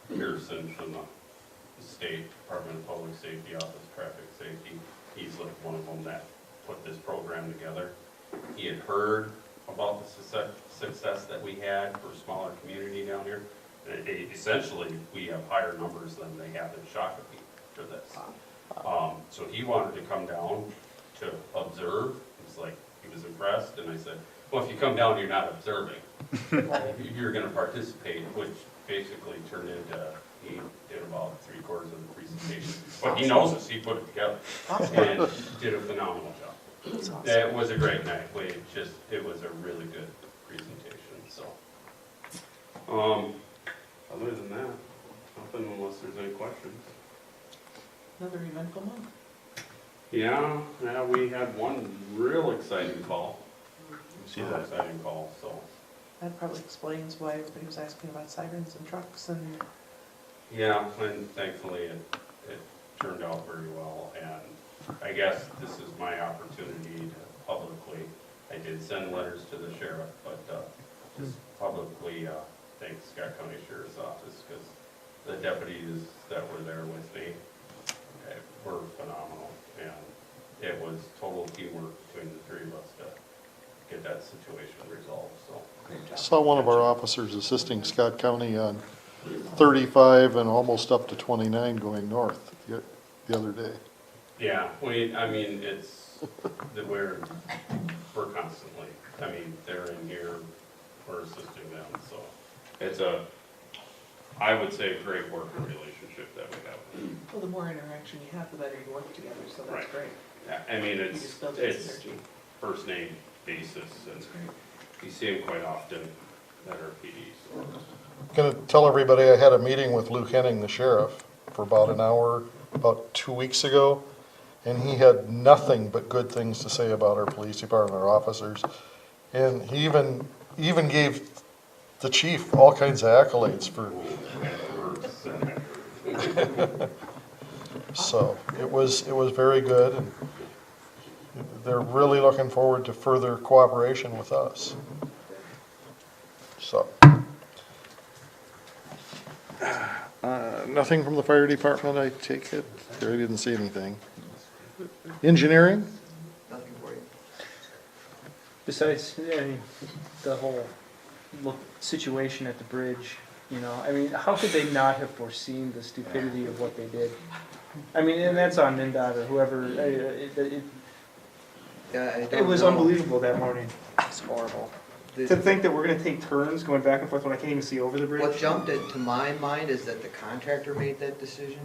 Pearson from the State Department of Public Safety Office of Traffic Safety, he's like one of them that put this program together. He had heard about the success that we had for a smaller community down here. And essentially, we have higher numbers than they have in Shakopee for this. So he wanted to come down to observe. He was impressed, and I said, well, if you come down, you're not observing. You're gonna participate, which basically turned into, he did about 3/4 of the presentation. But he knows us, he put it together, and did a phenomenal job. It was a great night. It was a really good presentation, so. Other than that, nothing unless there's any questions. another eventful month. Yeah, we had one real exciting call. See that? Exciting call, so. That probably explains why everybody was asking about sirens and trucks and, Yeah, and thankfully it turned out very well, and I guess this is my opportunity to publicly, I did send letters to the sheriff, but just publicly thank Scott County Sheriff's Office, because the deputies that were there with me were phenomenal, and it was total teamwork between the three of us to get that situation resolved, so. Great job. Saw one of our officers assisting Scott County on 35 and almost up to 29 going north the other day. Yeah, I mean, it's that we're constantly, I mean, they're in here, we're assisting them, so. It's I would say, a great working relationship that we have. Well, the more interaction you have, the better you work together, so that's Right. great. Yeah, I mean, You just build that it's synergy. first name basis, and That's great. you see them quite often at our PDs. Gonna tell everybody I had a meeting with Luke Henning, the sheriff, for about an hour, about 2 weeks ago. And he had nothing but good things to say about our police department, our officers. And he even gave the chief all kinds of accolades for, so it was very good. And they're really looking forward to further cooperation with us. So. Nothing from the fire department, I take it? I didn't see anything. Engineering? Nothing for you. Besides, I mean, the whole situation at the bridge, you know, I mean, how could they not have foreseen the stupidity of what they did? I mean, and that's on MnDOT or whoever, it was unbelievable that morning. It's horrible. To think that we're gonna take turns going back and forth when I can't even see over the bridge. What jumped into my mind is that the contractor made that decision,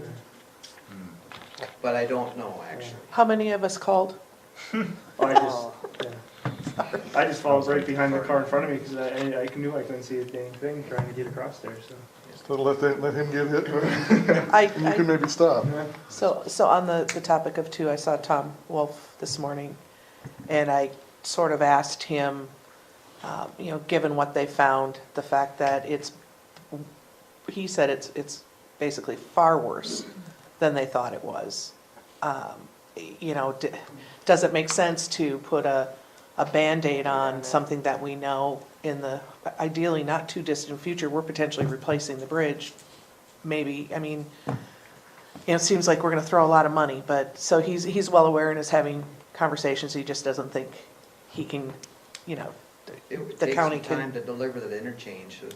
but I don't know, actually. How many of us called? I just followed right behind the car in front of me because I knew I couldn't see a dang thing trying to get across there, so. So let him get hit, you can maybe stop. So on the topic of two, I saw Tom Wolf this morning, and I sort of asked him, you know, given what they found, the fact that he said it's basically far worse than they thought it was. You know, does it make sense to put a Band-Aid on something that we know in the ideally not too distant future, we're potentially replacing the bridge? Maybe, I mean, you know, it seems like we're gonna throw a lot of money, but, so he's well aware and is having conversations, he just doesn't think he can, you know, It would the take county some can. time to deliver that interchange, so.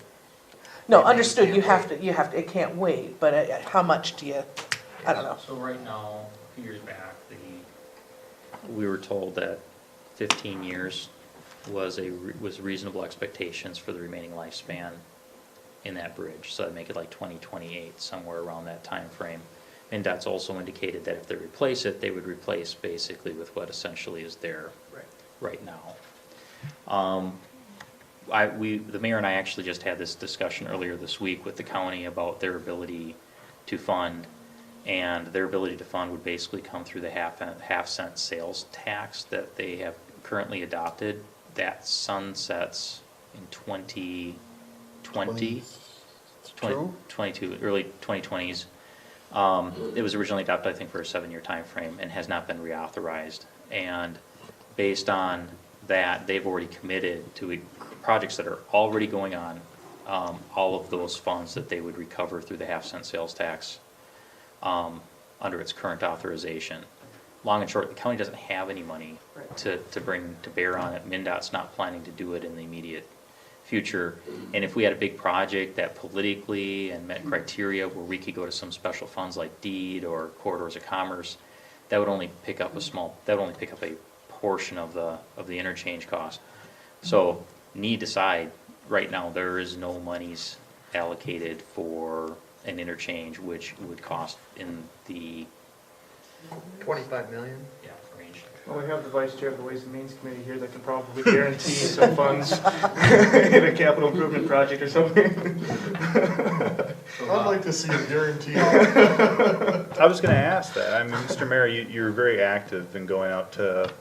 No, Maybe understood, you can't have to, it can't wait, but how much do you, I don't know. So right now, a few years back, we were told that 15 years was reasonable expectations for the remaining lifespan in that bridge. So that'd make it like 2028, somewhere around that time frame. And that's also indicated that if they replace it, they would replace basically with what essentially is there right now. The mayor and I actually just had this discussion earlier this week with the county about their ability to fund, and their ability to fund would basically come through the half-cent sales tax that they have currently adopted. That sunsets in 2020, 22, early 2020s. It was originally adopted, I think, for a 7-year time frame and has not been reauthorized. And based on that, they've already committed to projects that are already going on, all of those funds that they would recover through the half-cent sales tax under its current authorization. Long and short, the county doesn't have any money to bring to bear on it. MnDOT's not planning to do it in the immediate future. And if we had a big project that politically and met criteria where we could go to some special funds like DEED or corridors of commerce, that would only pick up a portion of the interchange cost. So need aside, right now there is no monies allocated for an interchange, which would cost in the 25 million? range. Well, we have the vice chair of the Ways and Means Committee here that can probably guarantee some funds in a capital improvement project or something. I'd like to see a guarantee. I was gonna ask that. I mean, Mr. Mayor, you're very active in going out to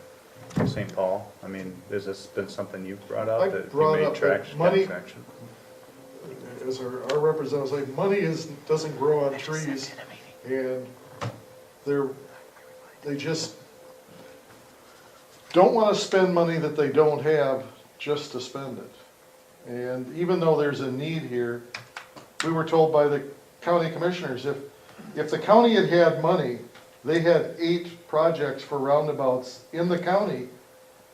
St. Paul. I mean, has this been something you've brought up, I that you brought made up that traction? money- traction? As our representatives, like, money doesn't grow on trees, and they just don't want to spend money that they don't have just to spend it. And even though there's a need here, we were told by the county commissioners, if the county had had money, they had 8 projects for roundabouts in the county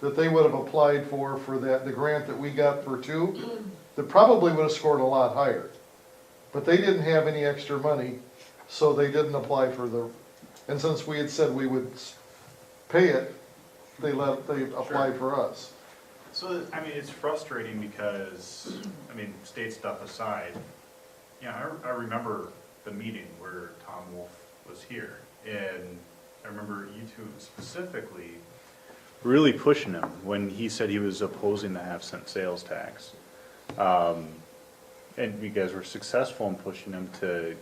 that they would have applied for the grant that we got for 2, that probably would have scored a lot higher. But they didn't have any extra money, so they didn't apply for and since we had said we would pay it, they apply for us. So, I mean, it's frustrating because, I mean, state stuff aside, yeah, I remember the meeting where Tom Wolf was here, and I remember you two specifically really pushing him when he said he was opposing the half-cent sales tax. And you guys were successful in pushing him to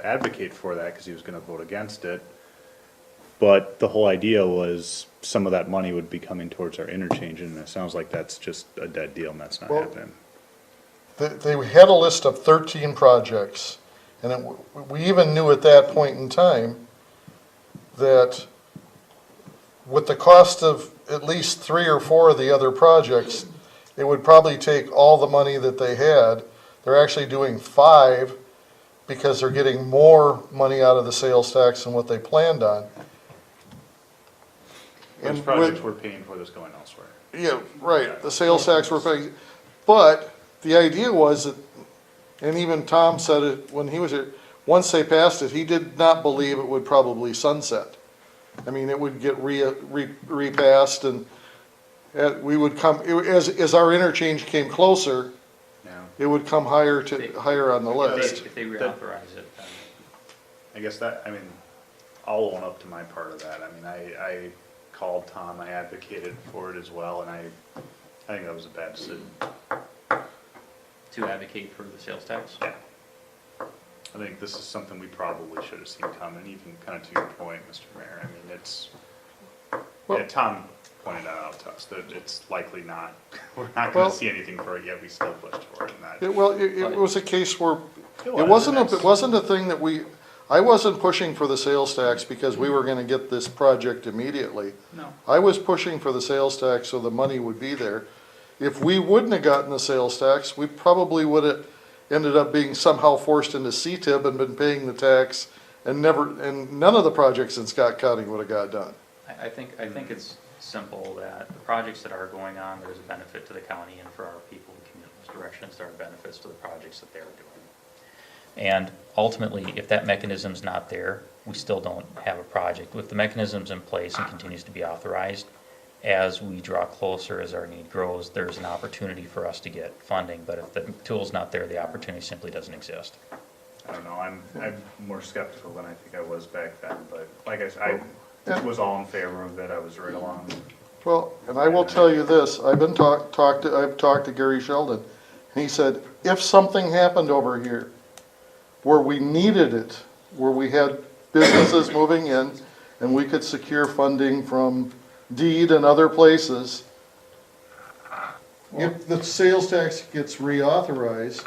advocate for that because he was gonna vote against it. But the whole idea was some of that money would be coming towards our interchange, and it sounds like that's just a dead deal and that's not Well, happening. They had a list of 13 projects, and we even knew at that point in time that with the cost of at least 3 or 4 of the other projects, it would probably take all the money that they had. They're actually doing 5 because they're getting more money out of the sales tax than what they planned on. Which And projects with- we're paying for that's going elsewhere. Yeah, right, the sales tax we're paying, but the idea was that, and even Tom said it when he was here, once they passed it, he did not believe it would probably sunset. I mean, it would get repassed and we would come, as our interchange came closer, Yeah. it would come higher on the list. If they reauthorize it, then I guess that, I mean, I'll own up to my part of that. I mean, I called Tom, I advocated for it as well, and I think that was a bad decision. to advocate for the sales tax. Yeah. I think this is something we probably should have seen coming, even kind of to your point, Mr. Mayor. I mean, it's, yeah, Tom pointed that out to us, that it's likely not, we're not Well- gonna see anything for it yet, we still pushed for it, and that. It was a case where, It it was, wasn't a thing that I wasn't pushing for the sales tax because we were gonna get this project immediately. No. I was pushing for the sales tax so the money would be there. If we wouldn't have gotten the sales tax, we probably would have ended up being somehow forced into CTIB and been paying the tax and none of the projects in Scott County would have got done. I think it's simple that the projects that are going on, there's a benefit to the county and for our people who commute in those directions, there are benefits to the projects that they're doing. And ultimately, if that mechanism's not there, we still don't have a project. If the mechanism's in place and continues to be authorized, as we draw closer, as our need grows, there's an opportunity for us to get funding. But if the tool's not there, the opportunity simply doesn't exist. I don't know, I'm more skeptical than I think I was back then, but like I said, I was all in favor of it, I was right along. Well, and I will tell you this, I've talked to Gary Sheldon, and he said, if something happened over here where we needed it, where we had businesses moving in, and we could secure funding from deed and other places, if the sales tax gets reauthorized,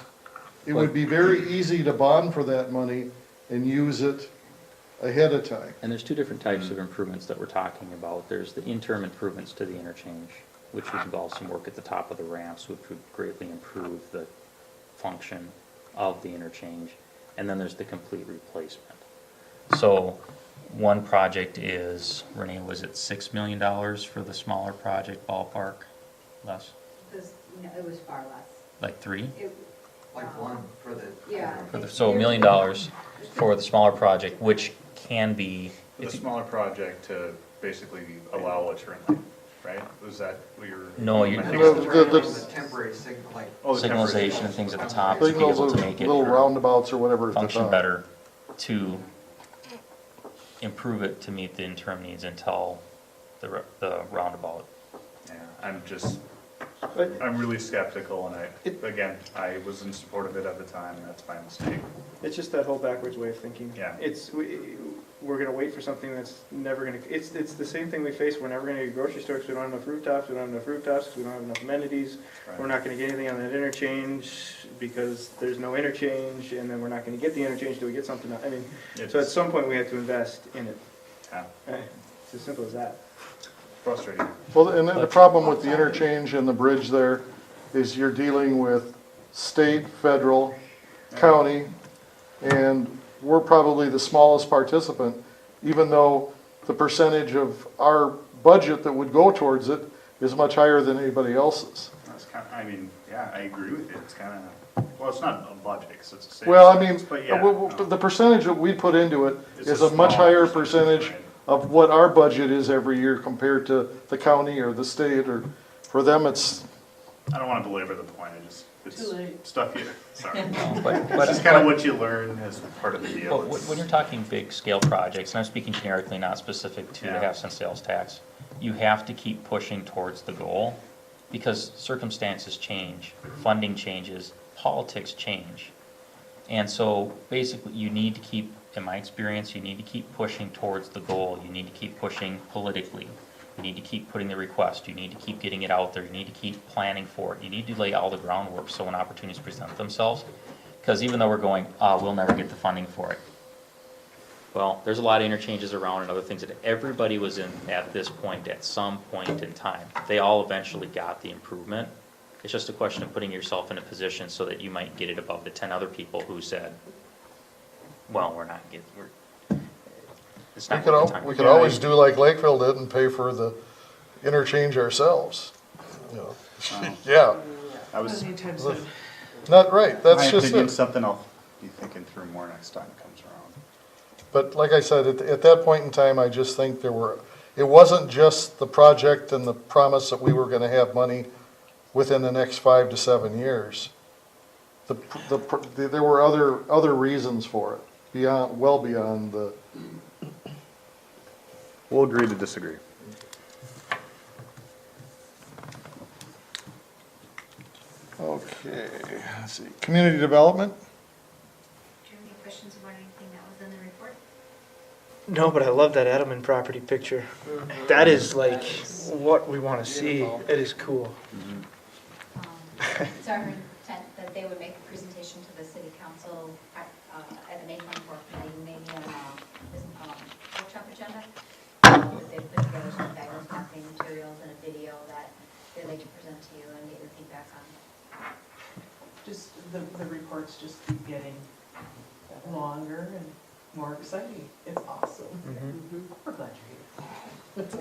it would be very easy to bond for that money and use it ahead of time. And there's two different types of improvements that we're talking about. There's the interim improvements to the interchange, which would involve some work at the top of the ramps, which would greatly improve the function of the interchange. And then there's the complete replacement. So one project is, Renee, was it $6 million for the smaller project ballpark? Less? It was far less. Like 3? Like one for the. Yeah. So $1 million for the smaller project, which can be, The smaller project to basically allow a turn lane, right? Was that what you're? No, I you- think The- it's- The temporary signal, like. Oh, the temporary signalization and things at the top to be Signals able to or make it little roundabouts or whatever at the function top. better to improve it to meet the interim needs until the roundabout. Yeah, I'm really skeptical, and again, I was in support of it at the time, and that's my mistake. It's just that whole backwards way of thinking. Yeah. We're gonna wait for something that's never gonna, it's the same thing we face, we're never gonna get grocery stores, 'cause we don't have enough rooftops, we don't have enough rooftops, 'cause we don't have enough amenities. Right. We're not gonna get anything on that interchange, because there's no interchange, and then we're not gonna get the interchange till we get something, I mean, so at It's some point, we have to invest in it. yeah, It's as simple as that. frustrating. Well, and then the problem with the interchange and the bridge there is you're dealing with state, federal, county, and we're probably the smallest participant, even though the percentage of our budget that would go towards it is much higher than anybody else's. That's kind of, I mean, yeah, I agree with you, it's kind of, well, it's not a budget, 'cause it's a sales Well, I mean, tax, but yeah, the percentage that we put into it It's is a a much small higher percentage, percentage right. of what our budget is every year compared to the county or the state, or for them, it's, I don't want to belabor the point, it's Too late. stuff you, sorry. But It's just kind of what you learn as part of the deal. But when you're talking big scale projects, and I'm speaking generically, not specific to the Yeah. half-cent sales tax, you have to keep pushing towards the goal because circumstances change, funding changes, politics change. And so basically you need to keep, in my experience, you need to keep pushing towards the goal. You need to keep pushing politically. You need to keep putting the request. You need to keep getting it out there. You need to keep planning for it. You need to lay all the groundwork so when opportunities present themselves, because even though we're going, we'll never get the funding for it. Well, there's a lot of interchanges around and other things that everybody was in at this point, at some point in time. They all eventually got the improvement. It's just a question of putting yourself in a position so that you might get it above the 10 other people who said, well, we're not getting, it's not worth the time. we could always do like Lakeville did and pay for the interchange ourselves. You know. Yeah, I was, Anytime soon. not right, that's my just opinion, it. something I'll be thinking through more next time it comes around. But like I said, at that point in time, I just think it wasn't just the project and the promise that we were gonna have money within the next 5 to 7 years. There were other reasons for it, well beyond the. We'll agree to disagree. Okay, let's see, community development? Do you have any questions about anything that was in the report? No, but I love that Edelman property picture. That is like what we want to see. It is cool. It's our intent that they would make a presentation to the city council at the May 24th meeting, maybe on this workshop agenda. They put together some fabulous marketing materials and a video that they'd like to present to you and get your feedback on. Just, the reports just keep getting longer and more exciting. It's awesome. We're glad you're here.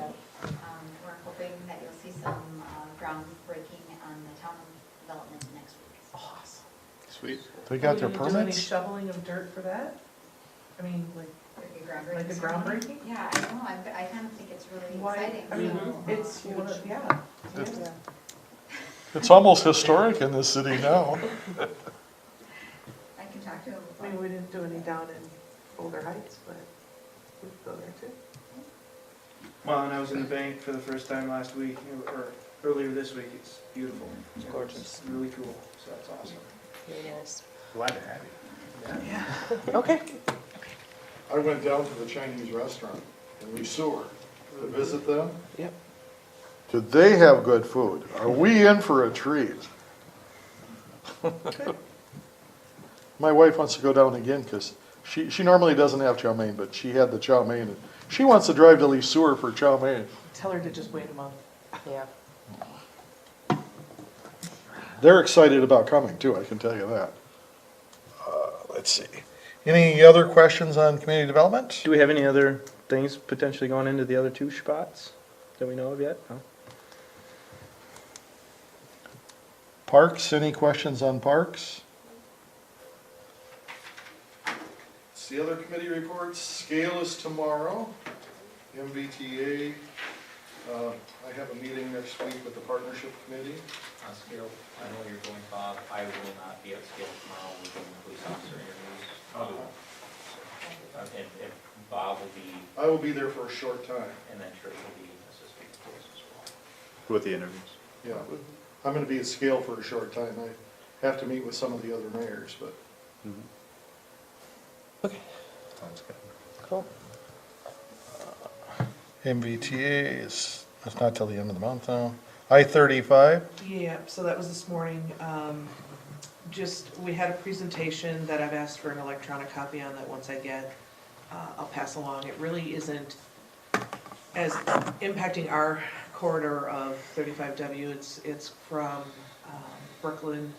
We're hoping that you'll see some groundbreaking on the town development next week. Awesome. Sweet. They got their Will you do any permits? shoveling of dirt for that? I mean, like a groundbreaking? Yeah, I know, I kind of think it's really Why, exciting. I mean, so, it's one of, yeah. It's almost historic in this city now. I can talk to him. I mean, we didn't do any down in Boulder Heights, but we could go there too. Well, and I was in the bank for the first time last week, or earlier this week. It's beautiful. It's Gorgeous. It's really cool, so that's awesome. Very nice. Glad to have you. Okay. I went down to the Chinese restaurant in Lesueur to visit them. Yep. Did they have good food? Are we in for a treat? My wife wants to go down again because she normally doesn't have chow mein, but she had the chow mein. And she wants to drive to Lesueur for chow mein. Tell her to just wait a month. Yeah. They're excited about coming too, I can tell you that. Let's see. Any other questions on community development? Do we have any other things potentially going into the other two spots that we know of yet? No? Parks, any questions on parks? It's the other committee reports. Scale is tomorrow. MBTA, I have a meeting next week with the partnership committee. On scale, I know you're going, Bob, I will not be at scale tomorrow with the police officer interviews. And Bob will be, I will be there for a short time. and then Trish will be assisting the police as well. With the interviews. Yeah, I'm gonna be at Scale for a short time. I have to meet with some of the other mayors, but. Sounds good. Cool. MBTA is, it's not till the end of the month now. I-35, Yeah, so that was this morning. We had a presentation that I've asked for an electronic copy on that once I get, I'll pass along. It really isn't as impacting our corridor of 35W. It's from Brooklyn,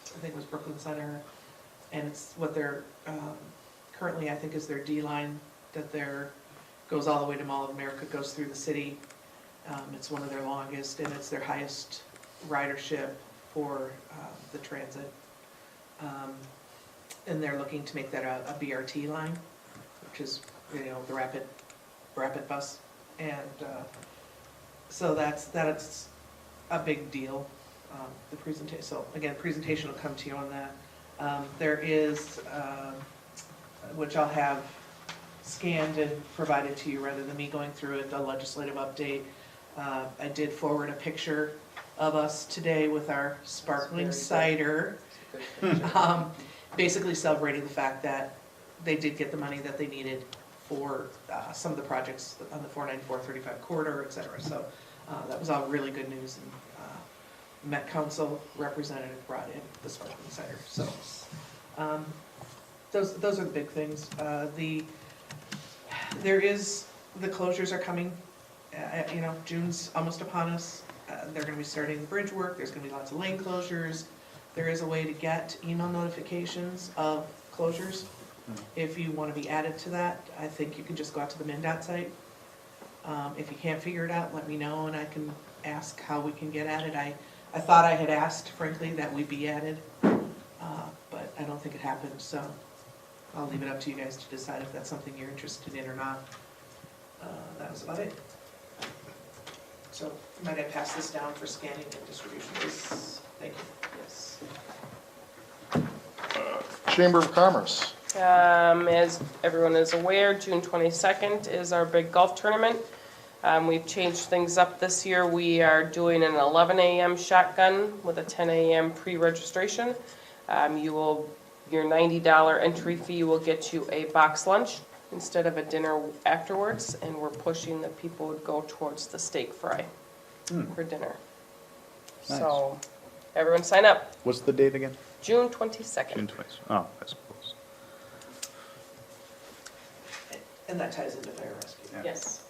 I think it was Brooklyn Center, and it's what they're, currently I think is their D line that goes all the way to Mall of America, goes through the city. It's one of their longest, and it's their highest ridership for the transit. And they're looking to make that a BRT line, which is, the rapid rapid bus. And so that's a big deal, the presentation. So again, presentation will come to you on that. There is, which I'll have scanned and provided to you rather than me going through it, a legislative update. I did forward a picture of us today with our sparkling cider, basically celebrating the fact that they did get the money that they needed for some of the projects on the 494-35 corridor, et cetera. So that was all really good news. And Met Council representative brought in the sparkling cider. So those are the big things. The closures are coming. June's almost upon us. They're going to be starting the bridge work. There's going to be lots of lane closures. There is a way to get email notifications of closures. If you want to be added to that, I think you can just go out to the MnDOT site. If you can't figure it out, let me know and I can ask how we can get added. I thought I had asked, frankly, that we be added, but I don't think it happened. So I'll leave it up to you guys to decide if that's something you're interested in or not. That was about it. So might I pass this down for scanning and distribution, please? Thank you. Yes. Chamber of Commerce. As everyone is aware, June 22nd is our big golf tournament. We've changed things up this year. We are doing an 11 a.m. shotgun with a 10 a.m. pre-registration. Your $90 entry fee will get you a box lunch instead of a dinner afterwards, and we're pushing that people would go towards the steak fry for dinner. Nice. So everyone sign up. What's the date again? June 22nd. June 20th. Oh, I suppose. And that ties into fire rescue. Yeah. Yes.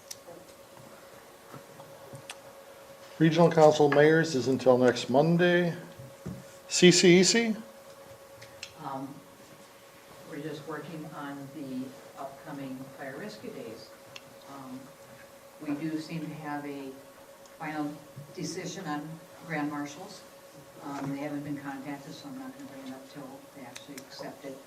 Regional Council Mayors is until next Monday. CCEC? We're just working on the upcoming fire rescue days. We do seem to have a final decision on grand marshals. They haven't been contacted, so I'm not going to bring it up till they actually accept it.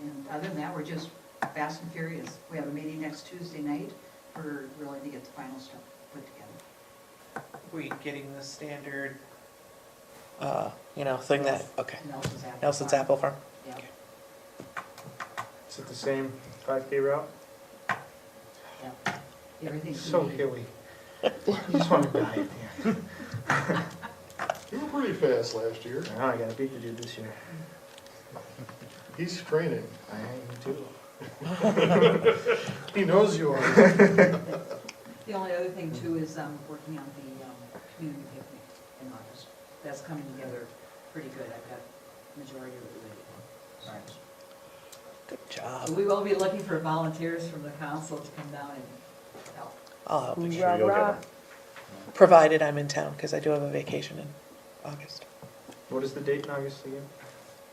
And other than that, we're just fast and furious. We have a meeting next Tuesday night for really to get the final stuff put together. We getting the standard, Thing that, okay. Nelson's Apple Farm? Yeah. Is it the same 5K route? Yeah. Everything's So needed. hilly. You just want to die at the end. You were pretty fast last year. Now I gotta beat the dude this year. He's training. I am too. He knows you are. The only other thing too is working on the community picnic in August. That's coming together pretty good. I've got the majority of it ready. Good job. So we will be looking for volunteers from the council to come down and help. I'll help. Make sure you'll get Rah, one. Provided I'm in town, because I do have a vacation in August. What is the date in August again?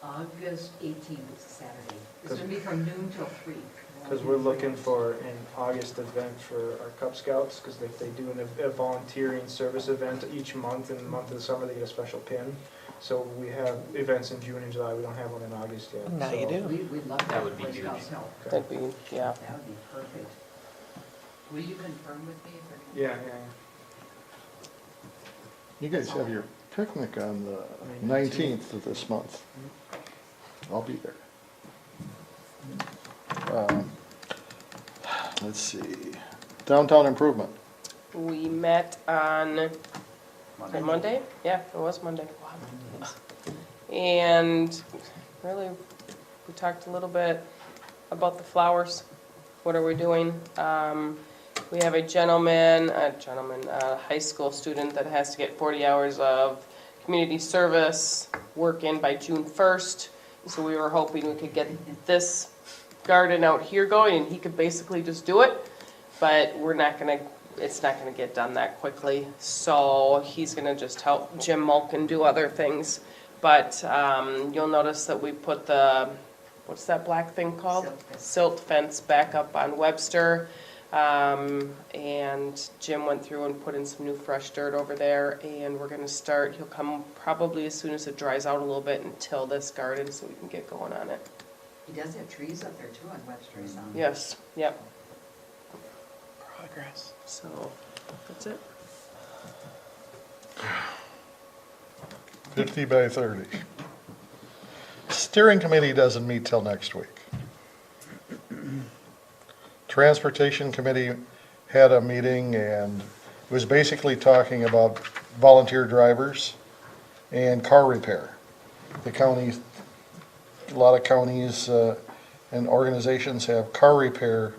August 18th, it's a Saturday. It's going to be from noon till 3. Because we're looking for an August event for our Cub Scouts, because they do a volunteering service event each month. In the month of the summer, they get a special pin. So we have events in June and July. We don't have one in August yet. Now you So- do. We'd love to That have would be Boy huge. Scouts help. That'd be, yeah. That would be perfect. Will you confirm with me if they're going to? Yeah, yeah, You guys have your picnic on the 19th of this month. I'll be there. Let's see. Downtown improvement. We met on Monday? Yeah, it was Monday. Wow. And really, we talked a little bit about the flowers. What are we doing? We have a high school student that has to get 40 hours of community service work in by June 1st. So we were hoping we could get this garden out here going and he could basically just do it. But it's not gonna get done that quickly. So he's gonna just help Jim Mulk and do other things. But you'll notice that we put what's that black thing called? Silt fence back up on Webster. And Jim went through and put in some new fresh dirt over there, and we're gonna start, he'll come probably as soon as it dries out a little bit and till this garden so we can get going on it. He does have trees up there too on Webster, isn't he? Yes, yep. progress. So, that's it. 50 by 30. Steering committee doesn't meet till next week. Transportation committee had a meeting and was basically talking about volunteer drivers and car repair. The county, a lot of counties and organizations have car repair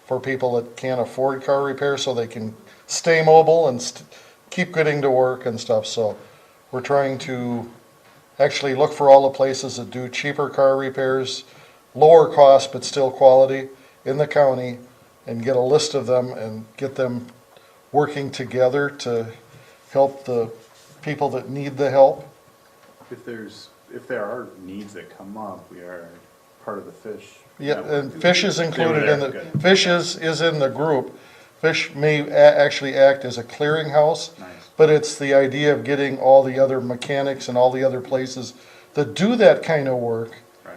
for people that can't afford car repair so they can stay mobile and keep getting to work and stuff. So we're trying to actually look for all the places that do cheaper car repairs, lower cost but still quality in the county, and get a list of them and get them working together to help the people that need the help. If there are needs that come up, we are part of the FISH. Yeah, network. and Fish is included in They were the, there, good. Fish is in the group. Fish may actually act as a clearinghouse, Nice. but it's the idea of getting all the other mechanics and all the other places that do that kind of work Right.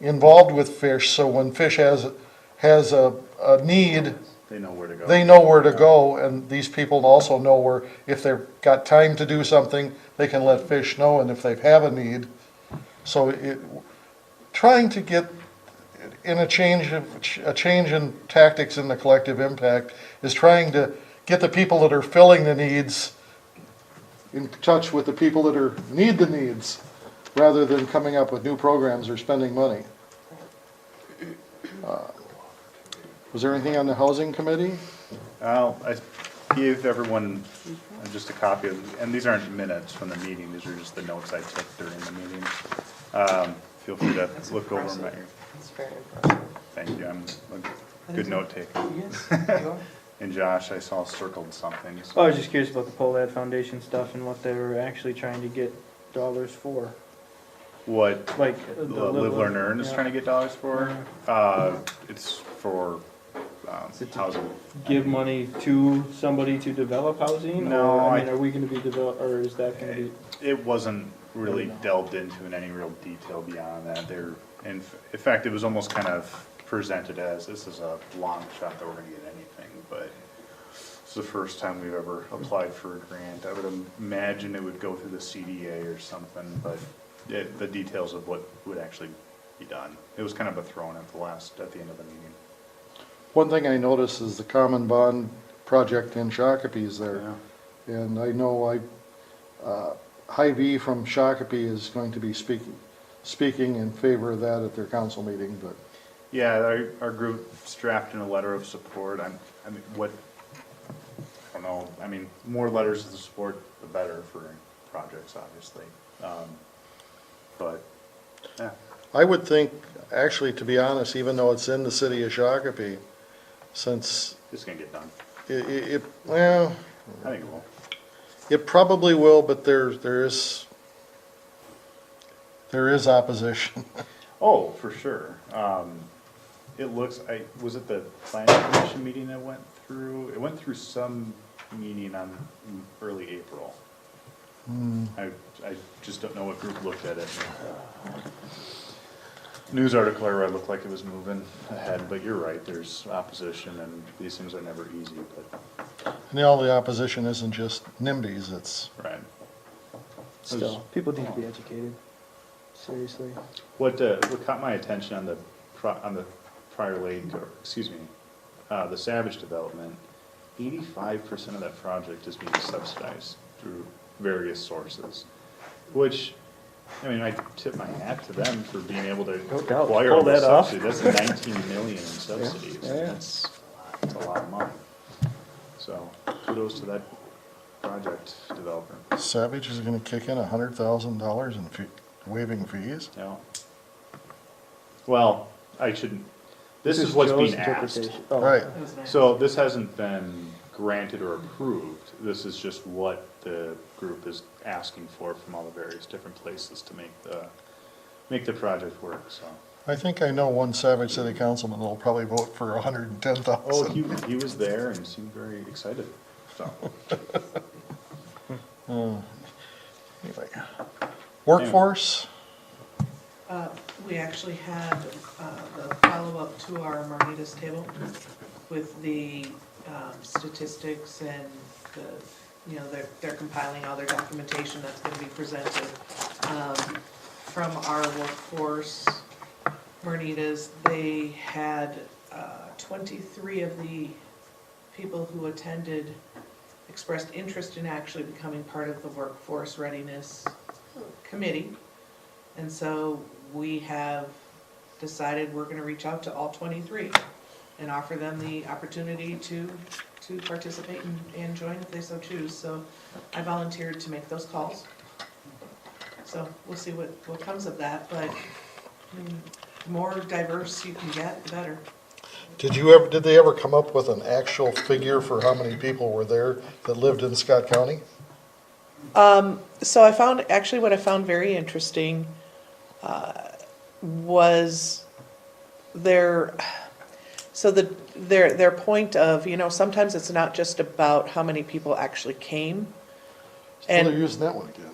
involved with Fish, so when Fish has a need, They know where to go. they know where to go, and these people also know where, if they've got time to do something, they can let Fish know, and if they have a need. So trying to get in a change in tactics in the collective impact is trying to get the people that are filling the needs in touch with the people that need the needs, rather than coming up with new programs or spending money. Was there anything on the housing committee? I gave everyone just a copy of, and these aren't minutes from the meeting, these are just the notes I took during the meeting. Feel free to look over them at your, It's very impressive. thank you, I'm a good note taker. Yes, you are. And Josh, I saw circled something. Oh, I was just curious about the Polad Foundation stuff and what they were actually trying to get dollars for. What Like the Live, Learn, Earn is yeah. trying to get dollars for? It's for Is it to housing. give money to somebody to develop housing? No, Or, I mean, I- are we gonna be develop, or is that gonna be? It wasn't really delved into in any real detail beyond that. In fact, it was almost kind of presented as, this is a long shot that we're gonna get anything, but it's the first time we've ever applied for a grant. I would imagine it would go through the CDA or something, but the details of what would actually be done. It was kind of a thrown at the end of the meeting. One thing I noticed is the Common Bond project in Shakopee is there. Yeah. And I know Hy-Vee from Shakopee is going to be speaking in favor of that at their council meeting, but Yeah, our group's drafting a letter of support. I don't know, more letters of support, the better for projects, obviously. But, yeah. I would think, actually, to be honest, even though it's in the city of Shakopee, since It's gonna get done. well, I think it will. it probably will, but there is opposition. Oh, for sure. It looks, was it the planning commission meeting that went through? It went through some meeting on early April. I just don't know what group looked at it. News article I read looked like it was moving ahead, but you're right, there's opposition and these things are never easy, but, And all the opposition isn't just NIMBYs, it's, right. Still, people need to be educated, seriously. What caught my attention on the Prior Lake, or, excuse me, the Savage development, 85% of that project is being subsidized through various sources, which, I tip my hat to them for being able to No doubt. acquire Pull all the that off. subsidies. That's 19 million in subsidies. Yeah, yeah. That's a lot of money. So kudos to that project developer. Savage is gonna kick in $100,000 in waiving fees? Yeah. Well, I shouldn't, this is what's Joe's being asked. interpretation. Oh. Right. It was nice. So this hasn't been granted or approved. This is just what the group is asking for from all the various different places to make the project work, so. I think I know one Savage City Councilman that'll probably vote for $110,000. Oh, he was there and seemed very excited, so. Anyway, workforce, We actually had the follow-up to our Margaritas table with the statistics and they're compiling all their documentation that's gonna be presented. From our workforce, Marnitas, they had 23 of the people who attended expressed interest in actually becoming part of the workforce readiness committee. And so we have decided we're gonna reach out to all 23 and offer them the opportunity to participate and join if they so choose. So I volunteered to make those calls. So we'll see what comes of that, but the more diverse you can get, the better. Did they ever come up with an actual figure for how many people were there that lived in Scott County? So I found, actually what I found very interesting was their point of, sometimes it's not just about how many people actually came. So they're And using that one again.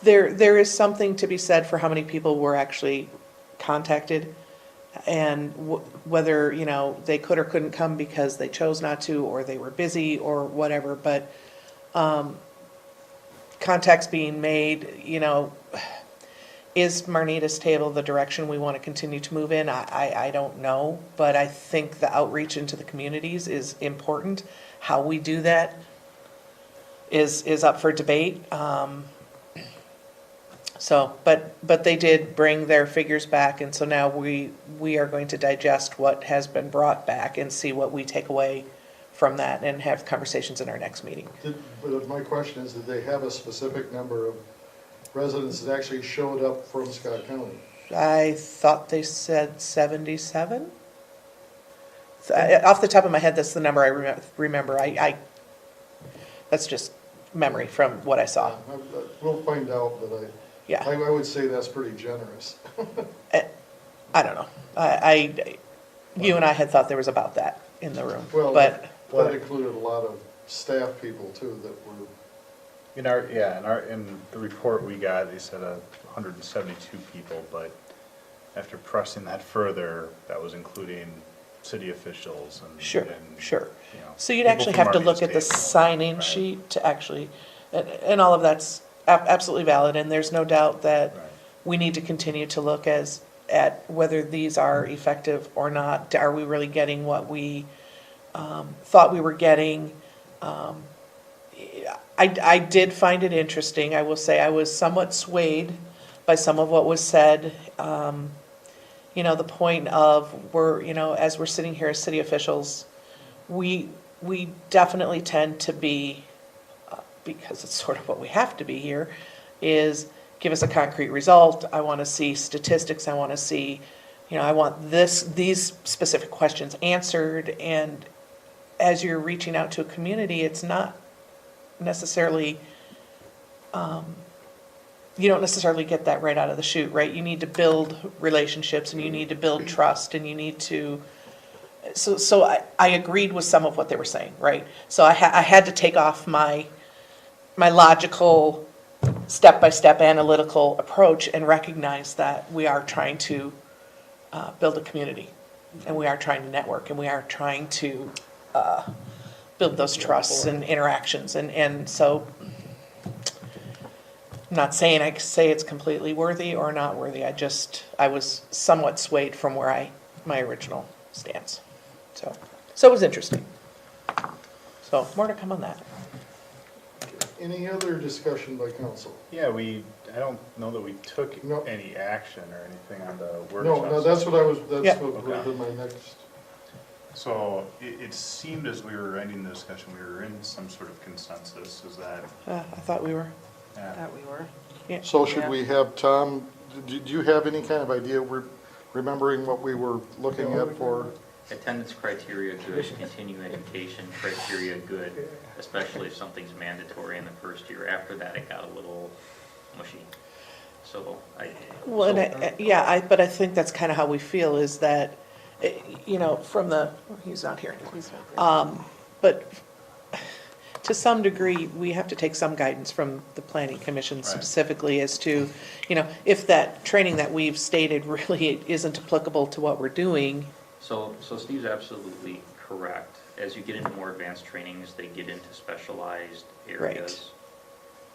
there is something to be said for how many people were actually contacted and whether, they could or couldn't come because they chose not to or they were busy or whatever, but contacts being made, is Marnitas Table the direction we want to continue to move in? I don't know, but I think the outreach into the communities is important. How we do that is up for debate. But they did bring their figures back, and so now we are going to digest what has been brought back and see what we take away from that and have conversations in our next meeting. But my question is, did they have a specific number of residents that actually showed up from Scott County? I thought they said 77? Off the top of my head, that's the number I remember. That's just memory from what I saw. We'll find out, but Yeah. I would say that's pretty generous. I don't know. You and I had thought there was about that in the room, Well, but that included a lot of staff people too that were. In the report we got, they said 172 people, but after pressing that further, that was including city officials and. sure. So you'd people actually from have to our look at the table. sign-in Right. sheet to actually, and all of that's absolutely valid, and there's no doubt that Right. we need to continue to look at whether these are effective or not. Are we really getting what we thought we were getting? I did find it interesting. I will say I was somewhat swayed by some of what was said. The point of as we're sitting here as city officials, we definitely tend to be, because it's sort of what we have to be here, is give us a concrete result. I want to see statistics. I want to see, I want these specific questions answered. And as you're reaching out to a community, it's not necessarily, you don't necessarily get that right out of the chute, right? You need to build relationships and you need to build trust and you need to, so I agreed with some of what they were saying, right? So I had to take off my logical, step-by-step analytical approach and recognize that we are trying to build a community and we are trying to network and we are trying to build those trusts and interactions. And so I'm not saying I could say it's completely worthy or not worthy. I was somewhat swayed from where my original stance. So it was interesting. So more to come on that. Any other discussion by council? Yeah, I don't know that we took No. any action or anything on the workshop. No, that's what Yeah. would have been my next. So it seemed as we were ending the discussion, we were in some sort of consensus, is that? I thought we were. That we were. Yeah. So should Yeah. we have Tom, do you have any kind of idea, remembering what we were looking at for? Attendance criteria, good. Continuing education criteria, good, especially if something's mandatory in the first year. After that, it got a little mushy. So Well, but I think that's kind of how we feel is that, from he's not here. But to some degree, we have to take some guidance from the planning commission Right. specifically as to, if that training that we've stated really isn't applicable to what we're doing, So Steve's absolutely correct. As you get into more advanced trainings, they get into specialized areas.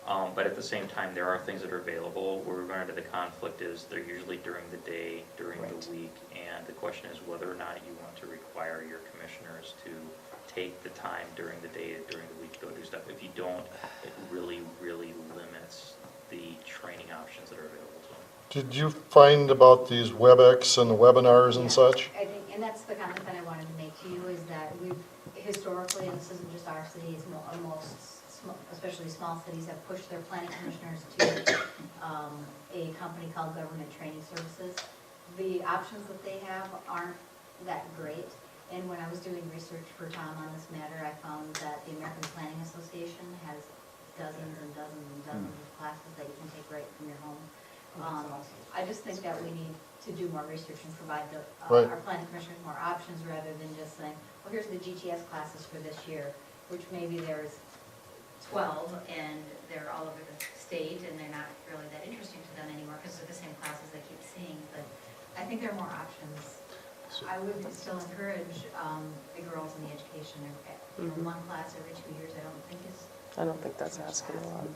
But at the same time, there are things that are available. Where we run into the conflict is they're usually during the day, during the week, and the question is whether or not you want to require your commissioners to take the time during the day, during the week to go do stuff. If you don't, it really, really limits the training options that are available to them. Did you find about these WebEx and the webinars and such? I think, and that's the comment that I wanted to make to you, is that we've historically, and this isn't just our city, it's especially small cities, have pushed their planning commissioners to a company called Government Training Services. The options that they have aren't that great, and when I was doing research for Tom on this matter, I found that the American Planning Association has dozens and dozens and dozens of classes that you can take right from your home. I just think that we need to do more research and provide our planning commissioners more options rather than just saying, well, here's the GTS classes for this year, which maybe there's 12 and they're all over the state and they're not really that interesting to them anymore because they're the same classes they keep seeing. But I think there are more options. I would still encourage the girls in the education. One class every 2 years, I don't think that's asking a lot.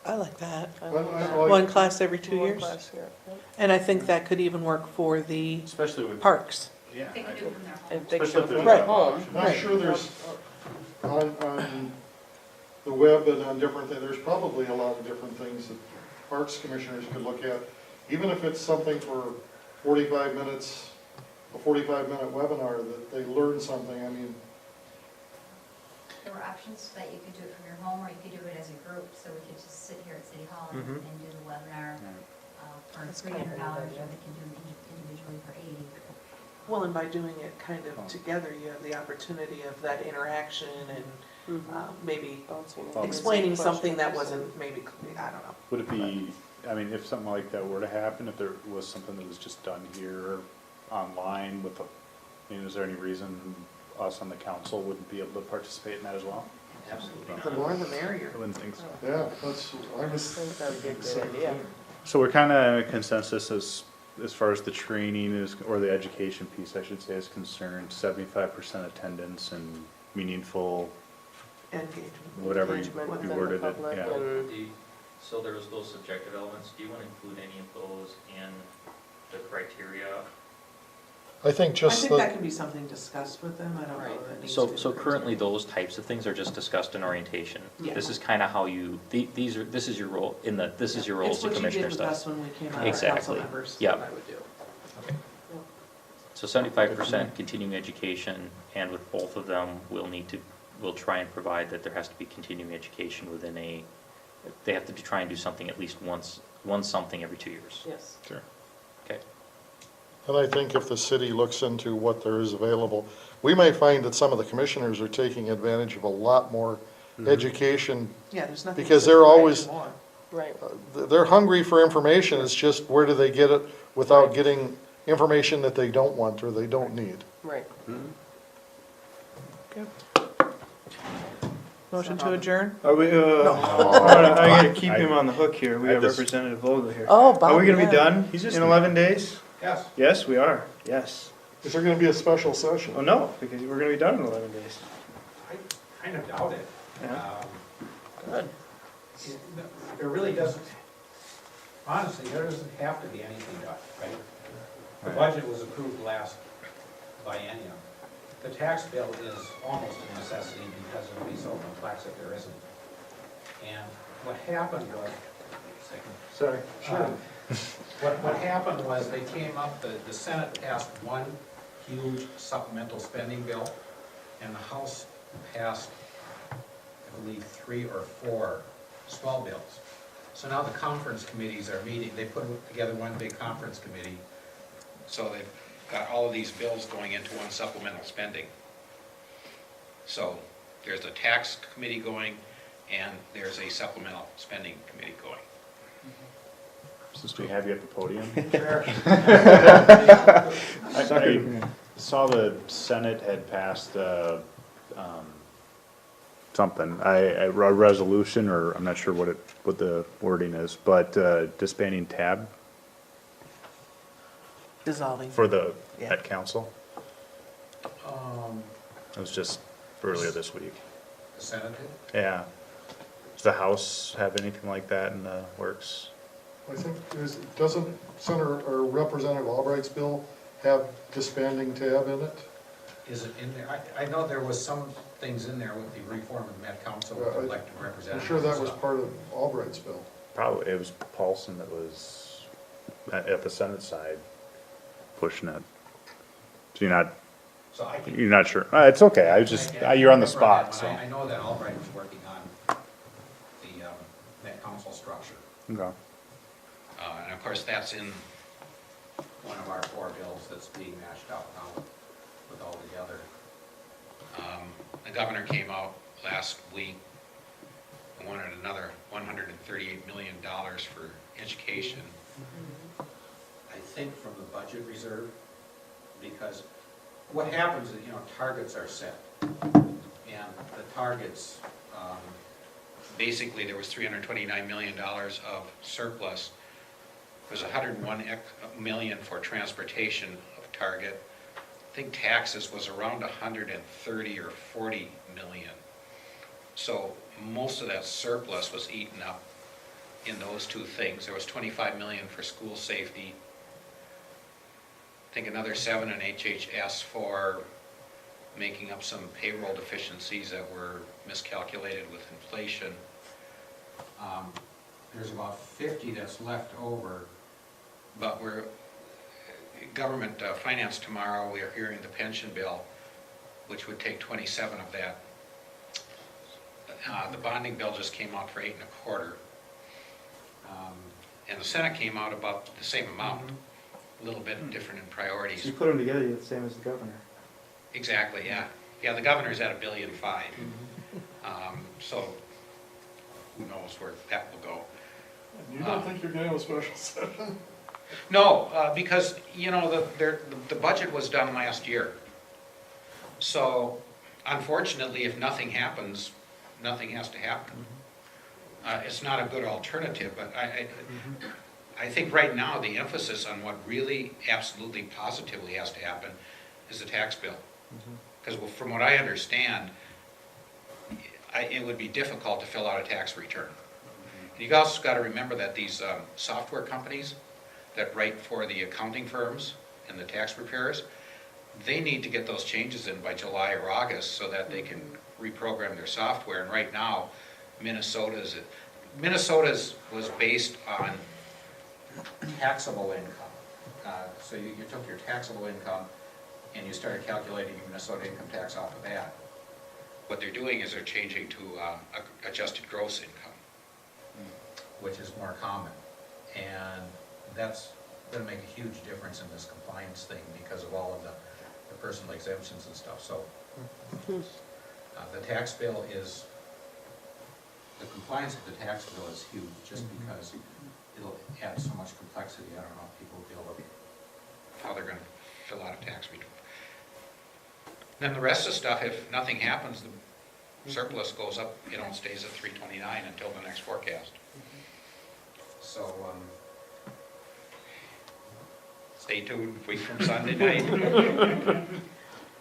I like that. I like that. One class every 2 One years. class, yeah. Yep. And I think that could even work for the Especially with. parks. Yeah. They can do it from their home. If they Especially can if from there's their home. I'm sure there's, on the web and on different things, there's probably a lot of different things that Parks Commissioners could look at. Even if it's something for 45 minutes, a 45-minute webinar that they learn something, I mean. There were options that you could do it from your home or you could do it as a group, so we could just sit here at City Hall and do the webinar for $300 or they can do it individually for $80. Well, and by doing it kind of together, you have the opportunity of that interaction and maybe Bouncing explaining something that questions. wasn't maybe, I don't know. Would it be, I mean, if something like that were to happen, if there was something that was just done here online with, I mean, is there any reason us on the council wouldn't be able to participate in that as well? Absolutely The more the merrier. I wouldn't think so. Yeah, that's, I was I think that'd be a thinking good same idea. thing. So we're kind of in a consensus as far as the training is, or the education piece, I should say, is concerned, 75% attendance and meaningful, Engagement. whatever you Engagement you within the worded it, public yeah. and- So there's those subjective elements. Do you want to include any of those in the criteria? I think I just think that the, can be something discussed with them, I don't know that needs to So, be. so currently, those types of things are just discussed in orientation. Yeah. This is kind of how you, these are, this is your role, this is your role as a commissioner It's what you did with us stuff. when we came out as council Exactly. members, Yep. that I would do. So 75% continuing education, and with both of them, we'll try and provide that there has to be continuing education within they have to try and do something at least once something every 2 years. Yes. Sure. Okay. and I think if the city looks into what there is available, we may find that some of the commissioners are taking advantage of a lot more education. Yeah, there's nothing. Because to they're say always- more. Right. They're hungry for information, it's just where do they get it without getting information that they don't want or they don't need. Right. Motion to adjourn? Are we, I gotta keep him on the hook here. We I have just- Representative Vogel here. Oh, Bob. Are we gonna be yeah. done He's just- in 11 days? Yes. Yes, we are. Yes. Is there gonna be a special session? Oh, no, because we're gonna be done in 11 days. I kind of doubt it. Yeah. Good. There really doesn't, honestly, there doesn't have to be anything done, right? The budget was approved last biennium. The tax bill is almost a necessity because it'll be so complex if there isn't. And what happened was, Sorry. what happened was they came up, the Senate passed one huge supplemental spending bill, and the House passed, I believe, 3 or 4 small bills. So now the conference committees are meeting, they put together one big conference committee, so they've got all of these bills going into one supplemental spending. So there's a tax committee going, and there's a supplemental spending committee going. Since we have you at the podium. Sure. I saw the Senate had passed something, a resolution, or I'm not sure what the wording is, but disbanding TAB. Dissolving. for the, Yeah. at council? It was just earlier this week. The Senate did? Yeah. Does the House have anything like that in the works? I think, doesn't Senator, or Representative Albright's bill have disbanding tab in it? Is it in there? I know there was some things in there with the reform of the Met Council with elected I'm representatives. sure that and was stuff. part of Albright's bill. Probably, it was Paulson that was at the Senate side pushing it. So So I can. you're not sure? It's okay, I was just, you're on the spot, so. I know that Albright was working on the Met Council structure. Okay. And of course, that's in one of our 4 bills that's being mashed out now with all together. The governor came out last week and wanted another $138 million for education. I think from the budget reserve, because what happens is, targets are set. And the targets, basically there was $329 million of surplus. There's 101 million for transportation of target. I think taxes was around 130 or 40 million. So most of that surplus was eaten up in those 2 things. There was 25 million for school safety. I think another 7 in HHS for making up some payroll deficiencies that were miscalculated with inflation. There's about 50 that's left over, but we're government finance tomorrow. We are hearing the pension bill, which would take 27 of that. The bonding bill just came out for 8 1/4, and the Senate came out about the same amount, a little bit different in priorities. So you put them together, you're the same as the governor. Exactly, yeah. Yeah, the governor's at $1.5 billion. So who knows where that will go. You don't think you're getting a special session? No, because, the budget was done last year. So unfortunately, if nothing happens, nothing has to happen. It's not a good alternative, but I think right now the emphasis on what really absolutely positively has to happen is the tax bill. Because from what I understand, it would be difficult to fill out a tax return. And you've also got to remember that these software companies that write for the accounting firms and the tax preparers, they need to get those changes in by July or August so that they can reprogram their software. And right now, Minnesota's was based on taxable income. So you took your taxable income and you started calculating your Minnesota income tax off of that. What they're doing is they're changing to adjusted gross income, which is more common. And that's going to make a huge difference in this compliance thing because of all of the personal exemptions and stuff. So the tax bill is, the compliance with the tax bill is huge just because it'll add so much complexity. I don't know if people deal with how they're going to fill out a tax return. Then the rest of the stuff, if nothing happens, the surplus goes up, stays at 329 until the next forecast. So, stay tuned, week from Sunday night.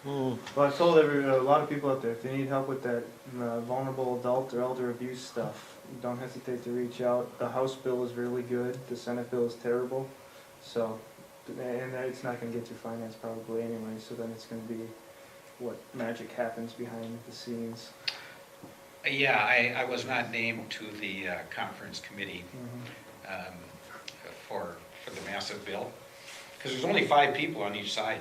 Well, I've told a lot of people out there, if they need help with that vulnerable adult or elder abuse stuff, don't hesitate to reach out. The House bill is really good, the Senate bill is terrible. So, and it's not going to get through finance probably anyway, so then it's going to be what magic happens behind the scenes. Yeah, I was not named to the conference committee for the massive bill, because there's only 5 people on each side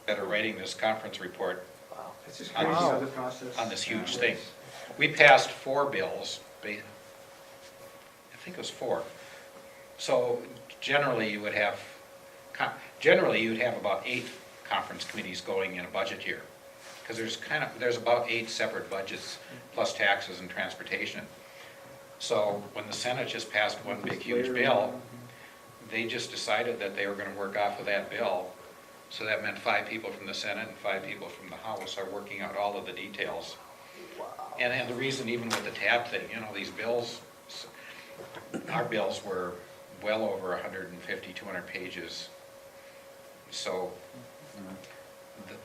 that are writing this conference report. Wow. It's just crazy how the process on this huge works. thing. We passed 4 bills, I think it was 4. So generally you would have about 8 conference committees going in a budget year, because there's about 8 separate budgets plus taxes and transportation. So when the Senate just passed one big huge bill, they just decided that they were going to work off of that bill. So that meant 5 people from the Senate and 5 people from the House are working out all of the details. And the reason, even with the tab thing, these bills, our bills were well over 150, 200 pages So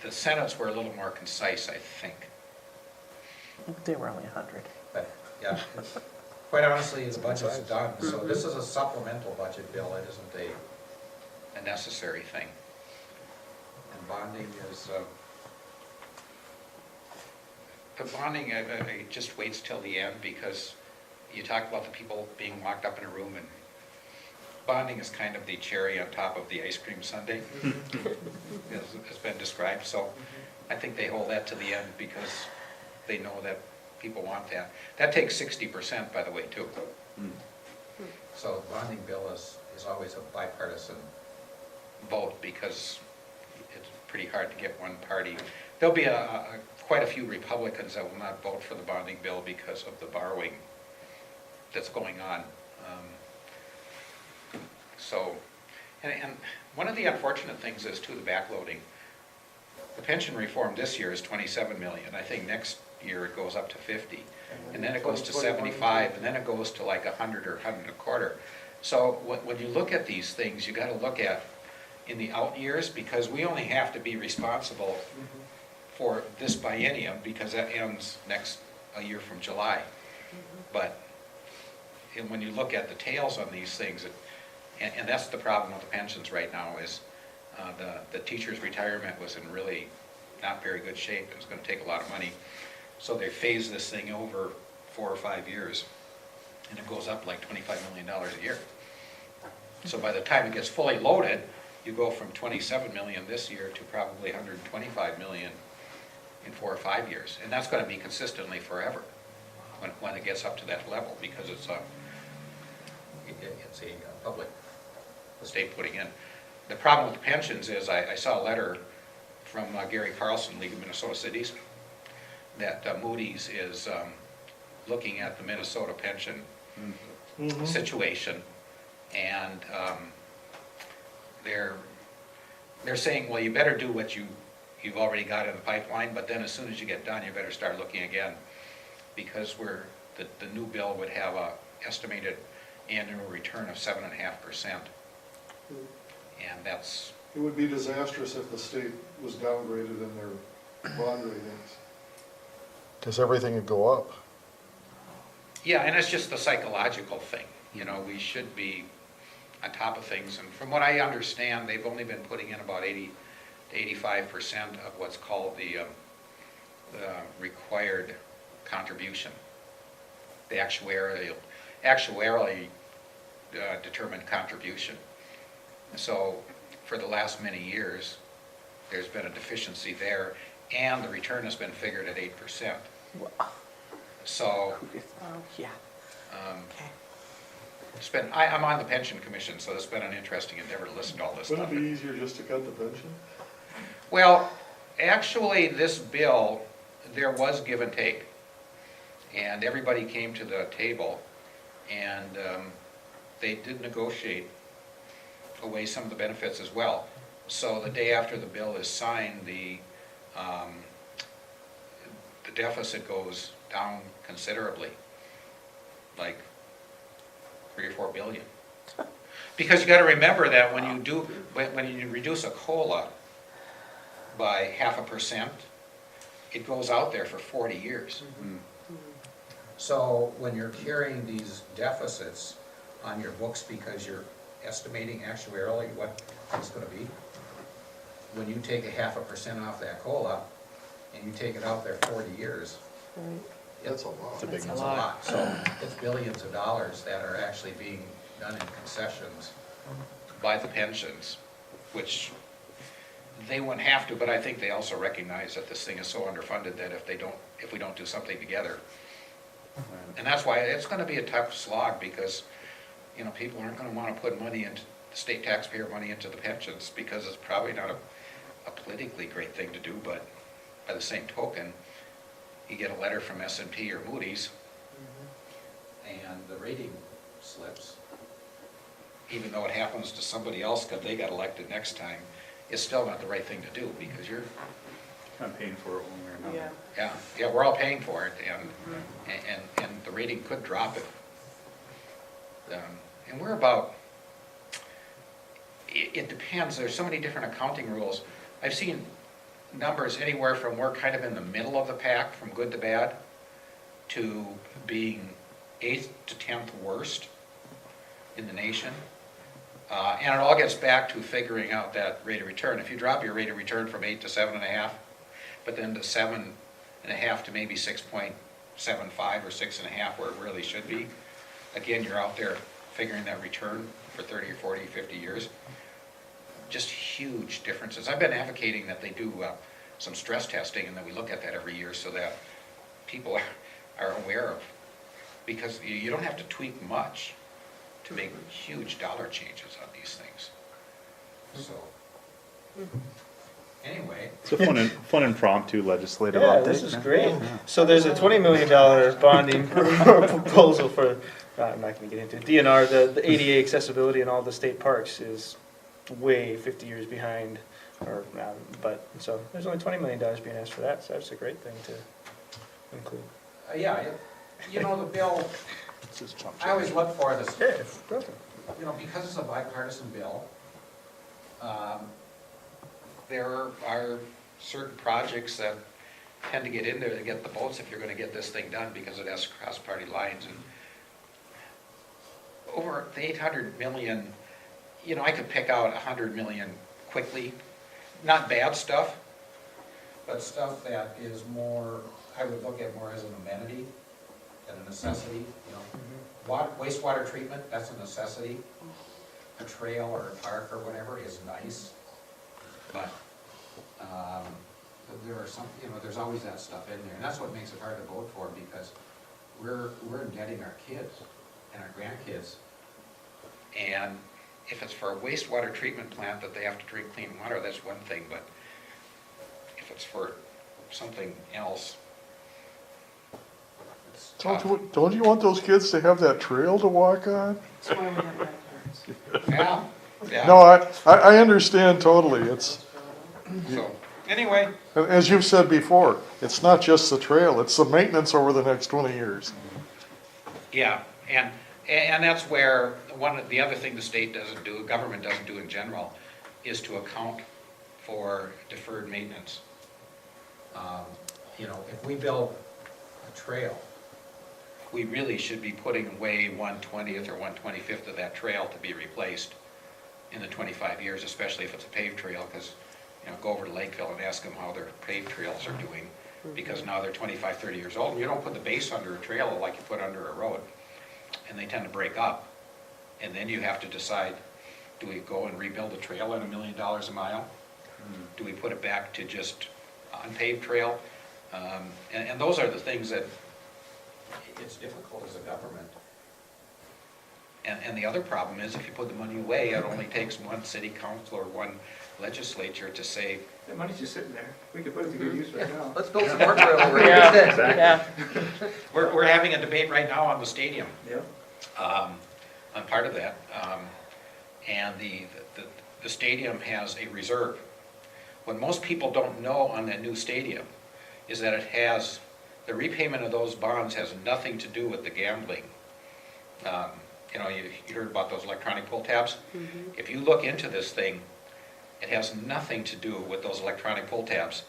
the Senates were a little more concise, I think. They were only 100. But, yeah, quite honestly, the budget's done, so this is a supplemental budget bill, it isn't a necessary thing. And bonding is, the bonding, it just waits till the end, because you talk about the people being locked up in a room, and bonding is kind of the cherry on top of the ice cream sundae, as has been described, so I think they hold that to the end, because they know that people want that. That takes 60%, by the way, too. So the bonding bill is always a bipartisan vote, because it's pretty hard to get one party. There'll be quite a few Republicans that will not vote for the bonding bill because of the borrowing that's going on. And one of the unfortunate things is, too, the backloading. The pension reform this year is 27 million. I think next year it goes up to 50. And then it goes to 75, and then it goes to like 100 or 100 and a quarter. So when you look at these things, you got to look at in the out years, because we only have to be responsible for this biennium, because that ends a year from July. But when you look at the tails on these things, and that's the problem with the pensions right now, is the teacher's retirement was in really not very good shape. It was going to take a lot of money. So they phased this thing over 4 or 5 years, and it goes up like $25 million a year. So by the time it gets fully loaded, you go from 27 million this year to probably 125 million in 4 or 5 years. And that's going to be consistently forever when it gets up to that level, because it's a public state putting in. The problem with the pensions is, I saw a letter from Gary Carlson, League of Minnesota Cities, that Moody's is looking at the Minnesota pension situation, and they're saying, well, you better do what you've already got in the pipeline, but then as soon as you get done, you better start looking again, because the new bill would have a estimated annual return of 7.5%, and that's... It would be disastrous if the state was downgraded in their bond ratings, because everything would go up. Yeah, and it's just the psychological thing. You know, we should be on top of things, and from what I understand, they've only been putting in about 80 to 85% of what's called the required contribution, the actuarially determined contribution. So for the last many years, there's been a deficiency there, and the return has been figured at 8%. So, Yeah. Okay. it's been, I'm on the pension commission, so it's been an interesting endeavor to listen to all this Wouldn't stuff. it be easier just to cut the pension? Well, actually, this bill, there was give and take. And everybody came to the table, and they did negotiate away some of the benefits as well. So the day after the bill is signed, the deficit goes down considerably, like 3 or 4 billion. Because you got to remember that when you reduce a COLA by 0.5%, it goes out there for 40 years. So when you're carrying these deficits on your books because you're estimating actuarially what it's going to be, when you take 0.5% off that COLA and you take it out there 40 years, That's a lot. it's a lot. So it's billions of dollars that are actually being done in concessions by the pensions, which they wouldn't have to, but I think they also recognize that this thing is so underfunded that if we don't do something together. And that's why it's going to be a tough slog, because, you know, people aren't going to want to put money into the state taxpayer money into the pensions, because it's probably not a politically great thing to do. But by the same token, you get a letter from S&P or Moody's, and the rating slips, even though it happens to somebody else because they got elected next time. It's still not the right thing to do, because you're kind of paying for it one way or another. yeah, we're all paying for it, and the rating could drop it. And we're about, it depends, there's so many different accounting rules. I've seen numbers anywhere from we're kind of in the middle of the pack, from good to bad, to being 8th to 10th worst in the nation. And it all gets back to figuring out that rate of return. If you drop your rate of return from 8 to 7.5, but then to 7.5 to maybe 6.75 or 6.5 where it really should be, again, you're out there figuring that return for 30 or 40, 50 years. Just huge differences. I've been advocating that they do some stress testing and that we look at that every year so that people are aware of, because you don't have to tweak much to make huge dollar changes on these things. So, anyway. It's a fun impromptu legislative Yeah, update. this is great. So there's a $20 million bonding proposal for, I'm not gonna get into it, DNR, the ADA accessibility in all the state parks is way 50 years behind, or, but, so there's only $20 million being asked for that, so that's a great thing to include. Yeah, you know, the bill, This is Trump. I always look for this, Yeah, perfect. you know, because it's a bipartisan bill, there are certain projects that tend to get in there to get the votes if you're gonna get this thing done, because it has cross-party lines. And over the 800 million, you know, I could pick out 100 million quickly. Not bad stuff, but stuff that is more, I would look at more as an amenity than a necessity, you know. Wastewater treatment, that's a necessity. A trail or a park or whatever is nice, but there are some, you know, there's always that stuff in there, and that's what makes it hard to vote for, because we're indebting our kids and our grandkids. And if it's for a wastewater treatment plant that they have to drink clean water, that's one thing, but if it's for something else, it's tough. Don't you want those kids to have that trail to walk on? That's why we have lifeguards. Yeah, No, yeah. I understand totally. It's, So, anyway, as you've said before, it's not just the trail, it's the maintenance over the next 20 years. yeah, and that's where the other thing the state doesn't do, government doesn't do in general, is to account for deferred maintenance. You know, if we build a trail, we really should be putting away 1/20th or 1/25th of that trail to be replaced in the 25 years, especially if it's a paved trail, because, you know, go over to Lakeville and ask them how their paved trails are doing, because now they're 25, 30 years old, and you don't put the base under a trail like you put under a road, and they tend to break up. And then you have to decide, do we go and rebuild a trail at $1 million a mile? Do we put it back to just unpaved trail? And those are the things that it's difficult as a government. And the other problem is, if you put the money away, it only takes one city council or one legislature to say, That money's just sitting there. We could put it to good use right now. Let's build some more trail over here. Yeah, yeah. we're having a debate right now on the stadium. Yeah. I'm part of that. And the stadium has a reserve. What most people don't know on that new stadium is that it has, the repayment of those bonds has nothing to do with the gambling. You know, you heard about those electronic pull tabs? If you look into this thing, it has nothing to do with those electronic pull tabs,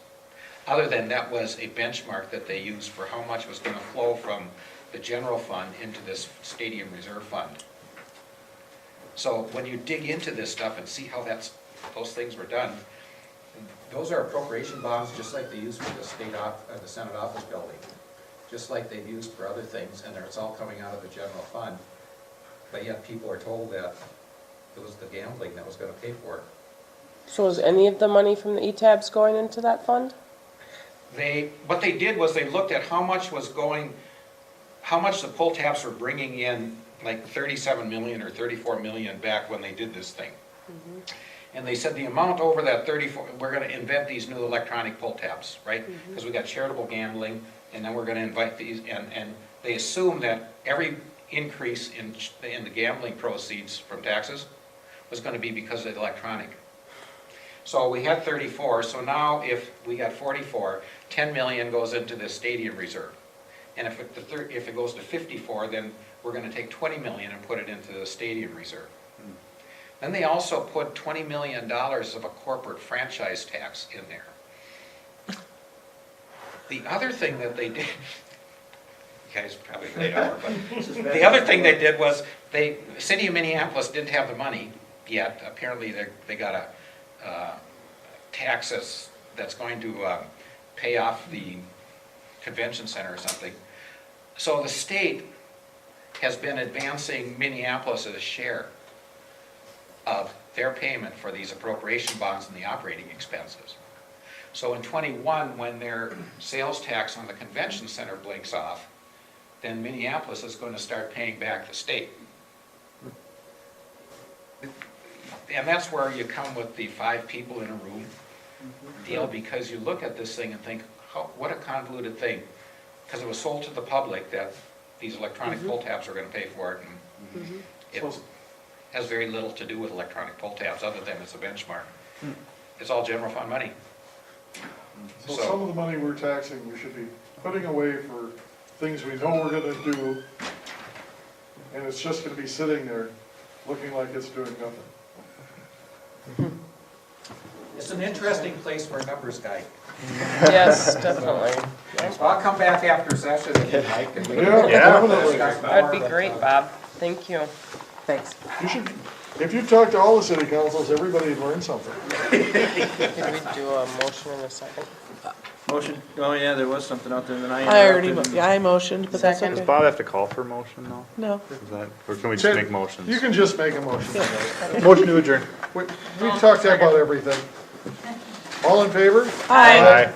other than that was a benchmark that they used for how much was going to flow from the general fund into this stadium reserve fund. So when you dig into this stuff and see how those things were done, those are appropriation bonds just like they use for the Senate office building, just like they've used for other things, and it's all coming out of the general fund. But yet people are told that it was the gambling that was going to pay for it. So is any of the money from the ETABs going into that fund? What they did was they looked at how much the pull tabs were bringing in, like 37 million or 34 million back when they did this thing. And they said the amount over that 34, we're going to invent these new electronic pull tabs, right? Because we got charitable gambling, and then we're going to invite these, and they assume that every increase in the gambling proceeds from taxes was going to be because of the electronic. So we had 34, so now if we got 44, 10 million goes into the stadium reserve. And if it goes to 54, then we're going to take 20 million and put it into the stadium reserve. Then they also put $20 million of a corporate franchise tax in there. The other thing that they did, you guys probably they are, but the other thing they did was, the city of Minneapolis didn't have the money yet. Apparently, they got a tax that's going to pay off the convention center or something. So the state has been advancing Minneapolis' share of their payment for these appropriation bonds and the operating expenses. So in '21, when their sales tax on the convention center blinks off, then Minneapolis is going to start paying back the state. And that's where you come with the 5 people in a room deal, because you look at this thing and think, what a convoluted thing. Because it was sold to the public that these electronic pull tabs are going to pay for it, and it has very little to do with electronic pull tabs other than it's a benchmark. It's all general fund money. So some of the money we're taxing, we should be putting away for things we know we're gonna do, and it's just gonna be sitting there, looking like it's doing nothing. It's an interesting place for a numbers guy. Yes, definitely. I'll come back after session if you'd like. and we can- Yeah, definitely. That'd be great, Bob. Thank you. Thanks. You should, if you talk to all the city councils, everybody'd learn something. Can we do a motion in a second? Motion, oh yeah, there was something out there, and then I already, interrupted. I motioned, but that's Second. Does okay. Bob have to call for a motion though? No. Is that, or can we just make motions? You can just make a motion. Motion to adjourn. We talked about everything. All in favor? Aye. Aye.